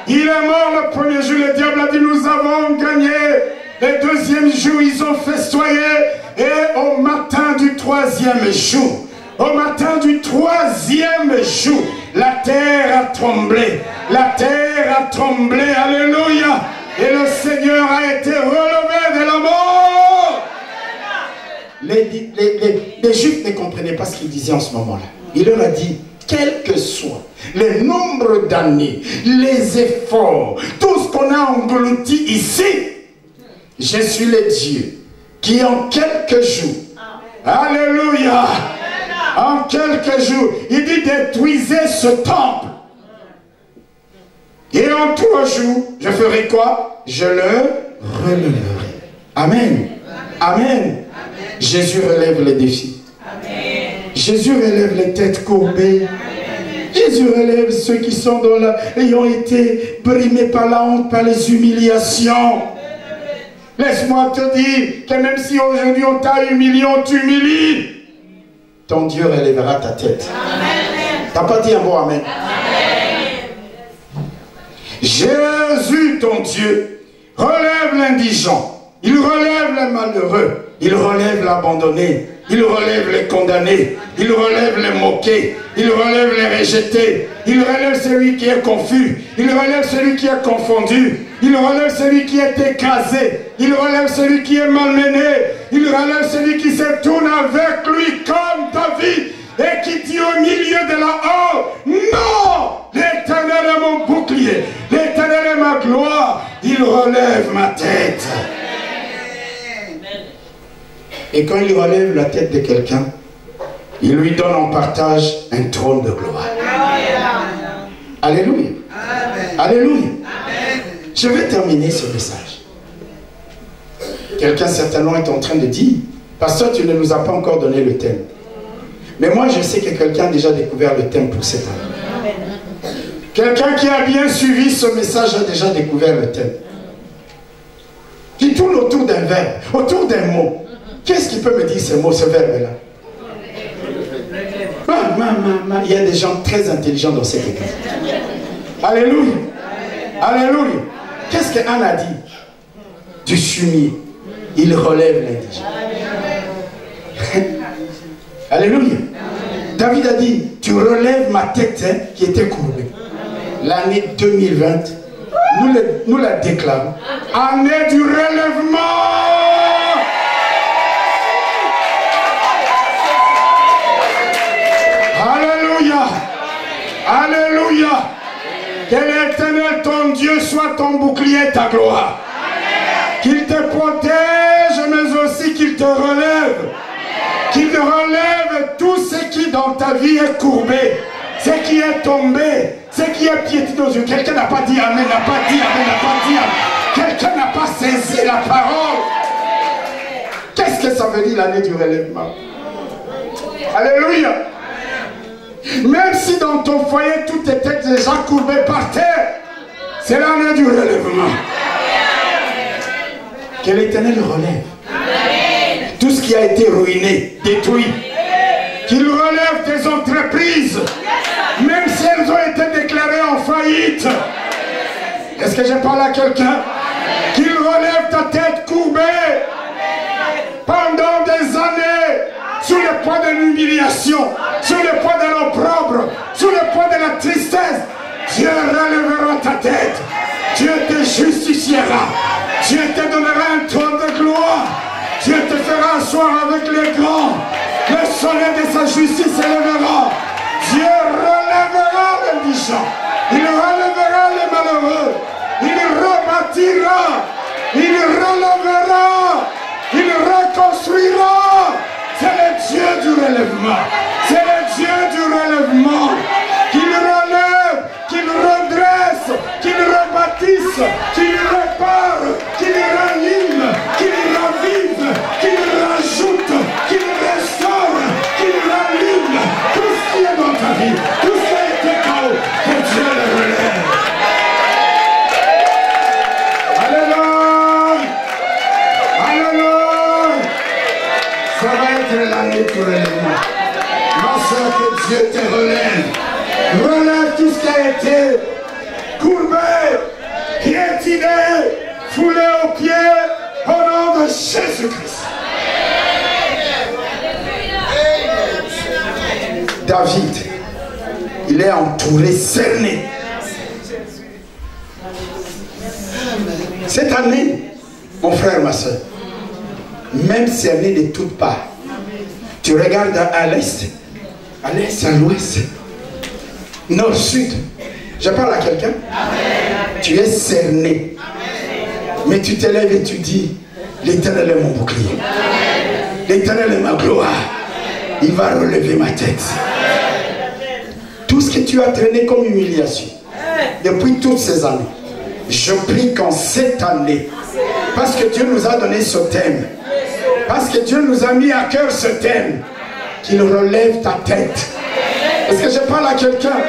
Il est mort le premier jour, le diable a dit nous avons gagné. Le deuxième jour, ils ont festoyé. Et au matin du 3e jour, la terre a tremblé. La terre a tremblé, alléluia. Et le Seigneur a été relevé de la mort. Les Juifs ne comprenaient pas ce qu'il disait en ce moment-là. Il leur a dit, quel que soit le nombre d'années, les efforts, tout ce qu'on a englouti ici, je suis le Dieu qui en quelques jours, alléluia, en quelques jours, il dit détruisez ce temple. Et en 3 jours, je ferai quoi? Je le relèverai. Amen. Amen. Jésus relève les défis. Amen. Jésus relève les têtes courbées. Amen. Jésus relève ceux qui sont dans ayant été brimés par la honte, par les humiliations. Laisse-moi te dire que même si aujourd'hui on t'a humilié, on t'humilie, ton Dieu relèvera ta tête. T'as pas dit un mot amen? Amen. Jésus, ton Dieu, relève l'indigent. Il relève les malheureux. Il relève l'abandonné. Il relève les condamnés. Il relève les moqués. Il relève les rejetés. Il relève celui qui est confus. Il relève celui qui est confondu. Il relève celui qui est écrasé. Il relève celui qui est malmené. Il relève celui qui se tourne avec lui comme David et qui dit au milieu de la honte, non, l'Éternel est mon bouclier. L'Éternel est ma gloire. Il relève ma tête. Et quand il relève la tête de quelqu'un, il lui donne en partage un trône de gloire. Alléluia. Alléluia. Je vais terminer ce message. Quelqu'un certainement est en train de dire, pasteur, tu ne nous as pas encore donné le thème. Mais moi, je sais que quelqu'un a déjà découvert le thème pour cette année. Quelqu'un qui a bien suivi ce message a déjà découvert le thème. Qui tourne autour d'un verbe, autour d'un mot. Qu'est-ce qui peut me dire ce mot, ce verbe-là? Il y a des gens très intelligents dans cette église. Alléluia. Alléluia. Qu'est-ce qu'Anne a dit? Du fumier. Il relève l'indigent. Alléluia. David a dit, tu relèves ma tête qui était courbée. L'année 2020, nous la déclarons. Année du relèvement. Alléluia. Alléluia. Que l'Éternel, ton Dieu, soit ton bouclier, ta gloire. Qu'il te protège, mais aussi qu'il te relève. Qu'il te relève tout ce qui dans ta vie est courbé, ce qui est tombé, ce qui est piétiné aux yeux. Quelqu'un n'a pas dit amen, n'a pas dit amen, n'a pas dit amen. Quelqu'un n'a pas saisi la parole. Qu'est-ce que ça veut dire l'année du relèvement? Alléluia. Même si dans ton foyer tout était déjà courbé par terre, c'est l'année du relèvement. Que l'Éternel relève tout ce qui a été ruiné, détruit. Qu'il relève tes entreprises, même si elles ont été déclarées en faillite. Est-ce que je parle à quelqu'un? Qu'il relève ta tête courbée pendant des années sous le poids de l'humiliation, sous le poids de l'opprobre, sous le poids de la tristesse, Dieu relèvera ta tête. Dieu te justifiera. Dieu te donnera un trône de gloire. Dieu te fera asseoir avec les grands. Le soleil de sa justice s'élèvera. Dieu relèvera les méchants. Il relèvera les malheureux. Il rebâtira. Il relèvera. Il reconstruira. C'est le Dieu du relèvement. C'est le Dieu du relèvement. Qu'il relève, qu'il redresse, qu'il rebâtisse, qu'il répare, qu'il ranime, qu'il ravive, qu'il rajoute, qu'il restaure, qu'il rallume. Tout ce qui est dans ta vie, tout ce qui a été chaos, que Dieu le relève. Alléluia. Alléluia. Ça va être l'année pour relèvement. Ma soeur, que Dieu te relève. Relève tout ce qui a été courbé, piétiné, foulé aux pieds au nom de Jésus-Christ. David, il est entouré, cerné. Cette année, mon frère, ma soeur, même cerné de toutes parts, tu regardes à l'est, à l'ouest, nord, sud. Je parle à quelqu'un. Tu es cerné. Mais tu te lèves et tu dis, l'Éternel est mon bouclier. L'Éternel est ma gloire. Il va relever ma tête. Tout ce que tu as traîné comme humiliation depuis toutes ces années, je prie qu'en cette année, parce que Dieu nous a donné ce thème, parce que Dieu nous a mis à cœur ce thème, qu'il relève ta tête. Est-ce que je parle à quelqu'un?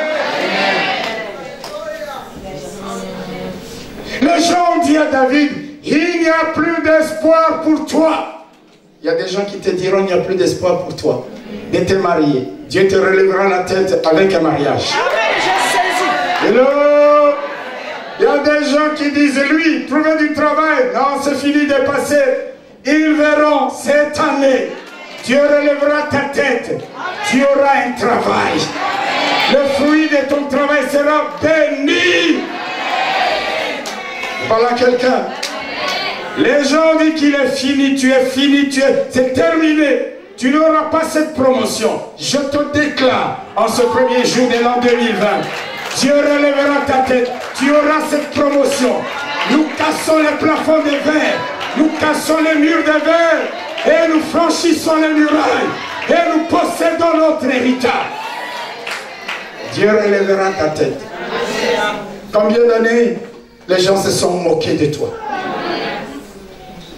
Les gens ont dit à David, il n'y a plus d'espoir pour toi. Il y a des gens qui te diront, il n'y a plus d'espoir pour toi. De te marier. Dieu te relèvera la tête avec un mariage. Hello. Il y a des gens qui disent, lui, trouver du travail. Non, c'est fini de passer. Ils verront cette année. Dieu relèvera ta tête. Tu auras un travail. Le fruit de ton travail sera béni. Parle à quelqu'un. Les gens disent qu'il est fini, tu es fini, c'est terminé. Tu n'auras pas cette promotion. Je te déclare en ce premier jour de l'an 2020. Dieu relèvera ta tête. Tu auras cette promotion. Nous cassons les plafonds de verre. Nous cassons les murs de verre. Et nous franchissons les murailles. Et nous possédons notre héritage. Dieu relèvera ta tête. Combien d'années les gens se sont moqués de toi?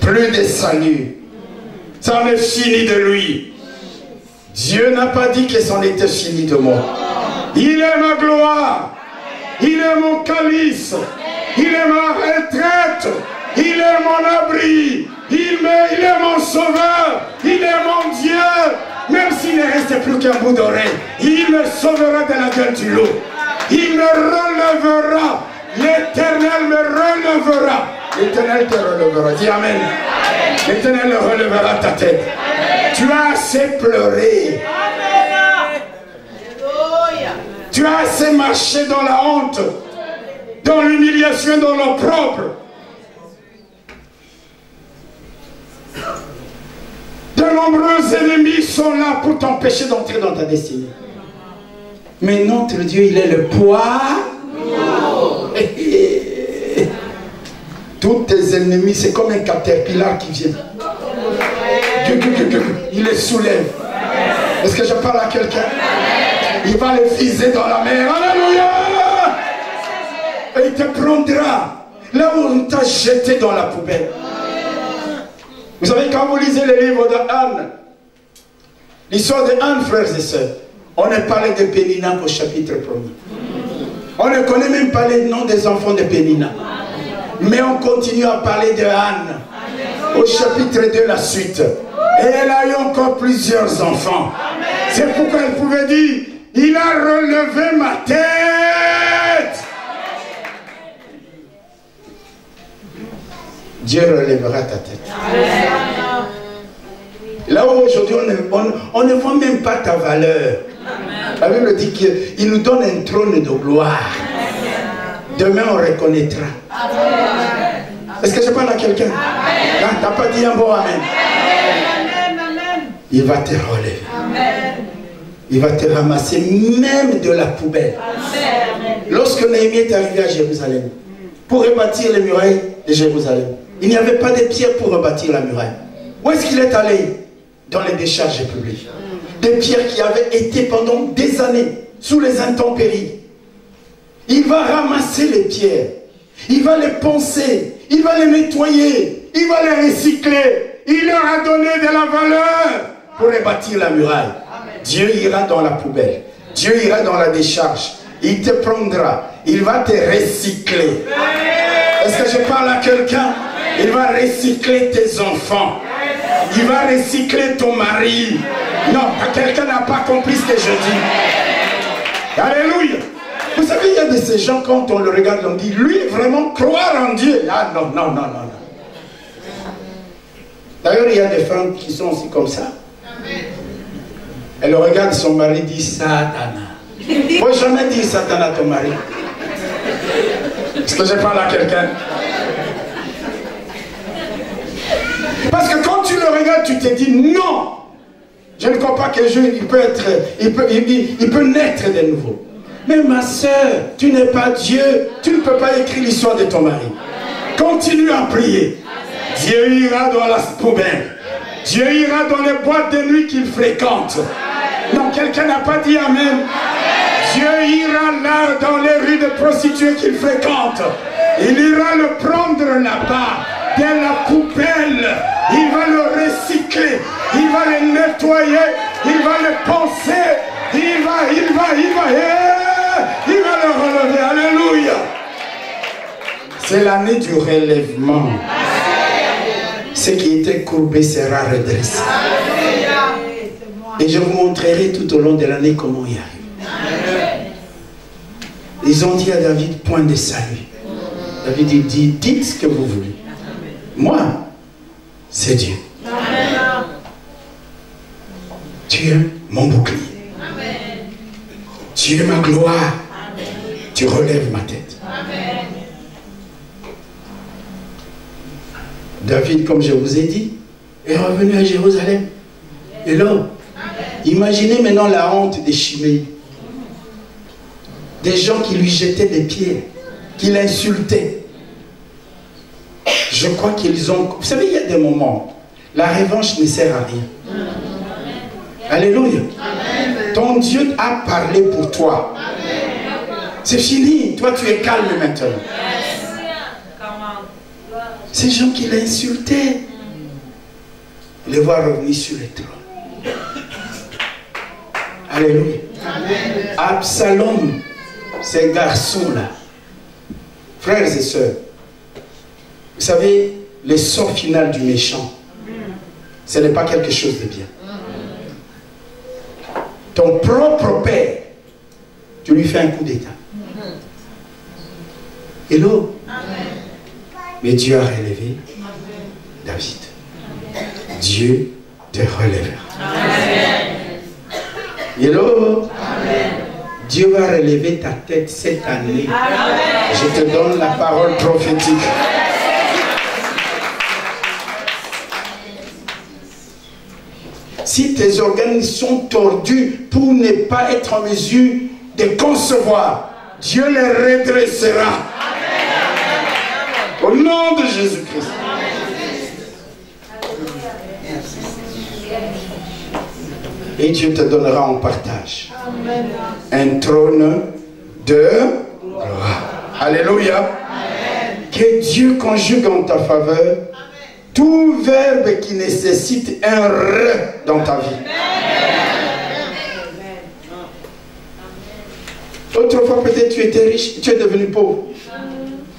Plus de salut. Ça en est fini de lui. Dieu n'a pas dit que c'en était fini de moi. Il est ma gloire. Il est mon calice. Il est ma retraite. Il est mon abri. Il est mon sauveur. Il est mon Dieu. Même s'il ne reste plus qu'un bout d'oreille, il me sauvera de la gueule du loup. Il me relèvera. L'Éternel me relèvera. L'Éternel te relèvera. Dis Amen. L'Éternel relèvera ta tête. Tu as assez pleuré. Tu as assez marché dans la honte, dans l'humiliation, dans l'opprobre. De nombreux ennemis sont là pour t'empêcher d'entrer dans ta destinée. Mais notre Dieu, il est le poids. Tous tes ennemis, c'est comme un caterpillar qui vient. Il les soulève. Est-ce que je parle à quelqu'un? Il va les viser dans la mer. Alléluia! Et il te prendra là où on t'a jeté dans la poubelle. Vous savez, quand vous lisez le livre d'Anne, l'histoire d'Anne, frères et sœurs, on ne parlait de Pénina qu'au chapitre 1er. On ne connaît même pas les noms des enfants de Pénina. Mais on continue à parler de Anne. Au chapitre 2, la suite. Et elle a eu encore plusieurs enfants. C'est pourquoi elle pouvait dire, il a relevé ma tête. Dieu relèvera ta tête. Là où aujourd'hui on ne voit même pas ta valeur. La Bible dit qu'il nous donne un trône de gloire. Demain on reconnaîtra. Est-ce que je parle à quelqu'un? Tu n'as pas dit un bon amen. Il va te relever. Il va te ramasser même de la poubelle. Lorsque Néhémie est arrivé à Jérusalem pour rebâtir les murailles de Jérusalem, il n'y avait pas de pierres pour rebâtir la muraille. Où est-ce qu'il est allé? Dans les décharges publiques. Des pierres qui avaient été pendant des années sous les intempéries. Il va ramasser les pierres. Il va les poncer. Il va les nettoyer. Il va les recycler. Il leur a donné de la valeur pour rebâtir la muraille. Dieu ira dans la poubelle. Dieu ira dans la décharge. Il te prendra. Il va te recycler. Est-ce que je parle à quelqu'un? Il va recycler tes enfants. Il va recycler ton mari. Non, quelqu'un n'a pas compris ce que je dis. Alléluia. Vous savez, il y a de ces gens, quand on le regarde, on dit, lui, vraiment, croire en Dieu. Ah non, non, non, non, non. D'ailleurs, il y a des femmes qui sont aussi comme ça. Elle regarde son mari, dit Satana. Il ne faut jamais dire Satana à ton mari. Est-ce que je parle à quelqu'un? Parce que quand tu le regardes, tu te dis non. Je ne crois pas qu'un jour il peut naître de nouveau. Mais ma soeur, tu n'es pas Dieu. Tu ne peux pas écrire l'histoire de ton mari. Continue à prier. Dieu ira dans la poubelle. Dieu ira dans les boîtes de nuit qu'il fréquente. Non, quelqu'un n'a pas dit amen. Dieu ira là dans les rues de prostituées qu'il fréquente. Il ira le prendre là-bas, de la poubelle. Il va le recycler. Il va le nettoyer. Il va le poncer. Il va le relever. Alléluia. C'est l'année du relèvement. Ce qui était courbé sera redressé. Et je vous montrerai tout au long de l'année comment y arriver. Ils ont dit à David, point de salut. David dit, dites ce que vous voulez. Moi, c'est Dieu. Tu es mon bouclier. Tu es ma gloire. Tu relèves ma tête. David, comme je vous ai dit, est revenu à Jérusalem. Et là, imaginez maintenant la honte des Chiméi. Des gens qui lui jetaient des pierres, qui l'insultaient. Je crois qu'ils ont... Vous savez, il y a des moments, la revanche ne sert à rien. Alléluia. Ton Dieu a parlé pour toi. C'est fini. Toi, tu es calme maintenant. Ces gens qui l'insultaient, les voir revenir sur les trônes. Alléluia. Absalom, ces garçons-là, frères et sœurs, vous savez, le sort final du méchant, ce n'est pas quelque chose de bien. Ton propre père, tu lui fais un coup d'état. Hello. Mais Dieu a relevé David. Dieu te relèvera. Hello. Dieu va relever ta tête cette année. Je te donne la parole prophétique. Si tes organes sont tordus pour ne pas être en mesure de concevoir, Dieu les redressera. Au nom de Jésus-Christ. Et Dieu te donnera en partage un trône de gloire. Alléluia. Que Dieu conjugue en ta faveur tout verbe qui nécessite un re dans ta vie. Autrefois, peut-être tu étais riche, tu es devenu pauvre.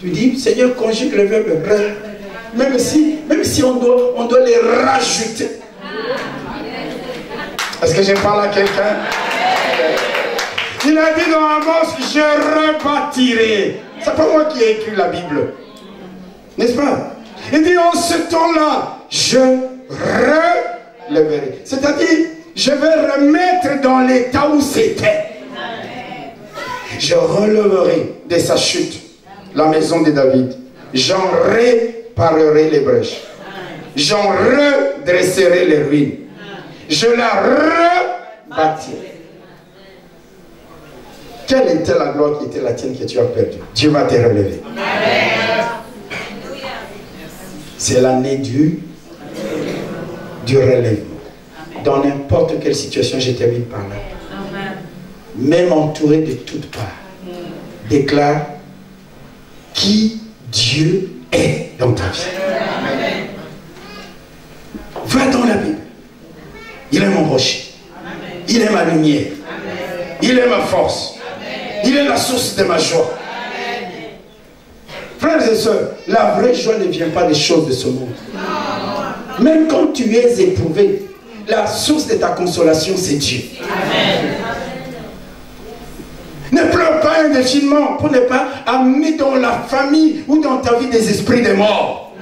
Tu dis, Seigneur, conjugue le verbe re. Même si on doit les rajouter. Est-ce que je parle à quelqu'un? Il a dit dans Amos, je rebâtirai. C'est pas moi qui ai écrit la Bible. N'est-ce pas? Il dit en ce temps-là, je le verrai. C'est-à-dire, je vais remettre dans l'état où c'était. Je releverai de sa chute la maison de David. J'en réparerai les brèches. J'en redresserai les ruines. Je la rebâtirai. Quelle était la gloire qui était la tienne que tu as perdue? Dieu va te relever. C'est l'année du relèvement. Dans n'importe quelle situation, je termine par là. Même entouré de toutes parts, déclare qui Dieu est dans ta vie. Va dans la Bible. Il est mon rocher. Il est ma lumière. Il est ma force. Il est la source de ma joie. Frères et sœurs, la vraie joie ne vient pas des choses de ce monde. Même quand tu es éprouvé, la source de ta consolation, c'est Dieu. Ne pleure pas indéfiniment pour ne pas amener dans la famille ou dans ta vie des esprits de mort.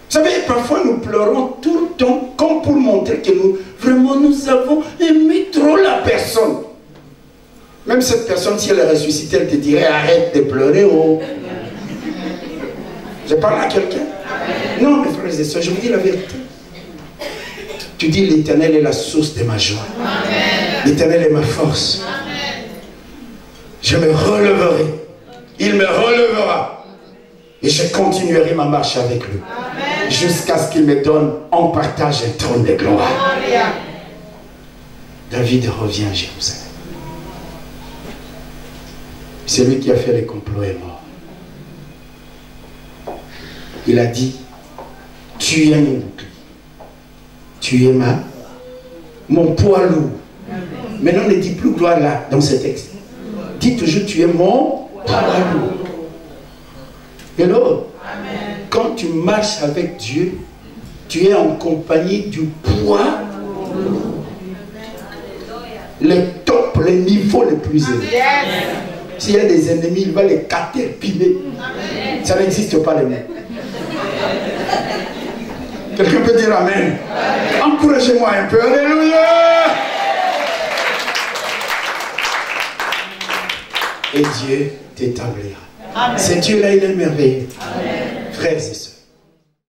Vous savez, parfois nous pleurons tout le temps comme pour montrer que nous avons aimé trop la personne. Même cette personne, si elle est ressuscitée, elle te dirait arrête de pleurer. Oh. Je parle à quelqu'un. Non, mes frères et sœurs, je vous dis la vérité. Tu dis l'Éternel est la source de ma joie. L'Éternel est ma force. Je me releverai. Il me relèvera. Et je continuerai ma marche avec lui. Jusqu'à ce qu'il me donne en partage un trône de gloire. David revient à Jérusalem. Celui qui a fait les complots est mort. Il a dit, tu es mon bouclier. Tu es mon poids lourd. Maintenant, ne dis plus gloire là, dans ce texte. Dis toujours, tu es mon poids lourd. Et alors, quand tu marches avec Dieu, tu es en compagnie du poids lourd. Le top, le niveau le plus élevé. S'il y a des ennemis, il va les caterpiller. Ça n'existe pas les mêmes. Quelqu'un peut dire Amen. Encouragez-moi un peu. Alléluia. Et Dieu t'établira. Ce Dieu-là, il est merveilleux. Frères et sœurs.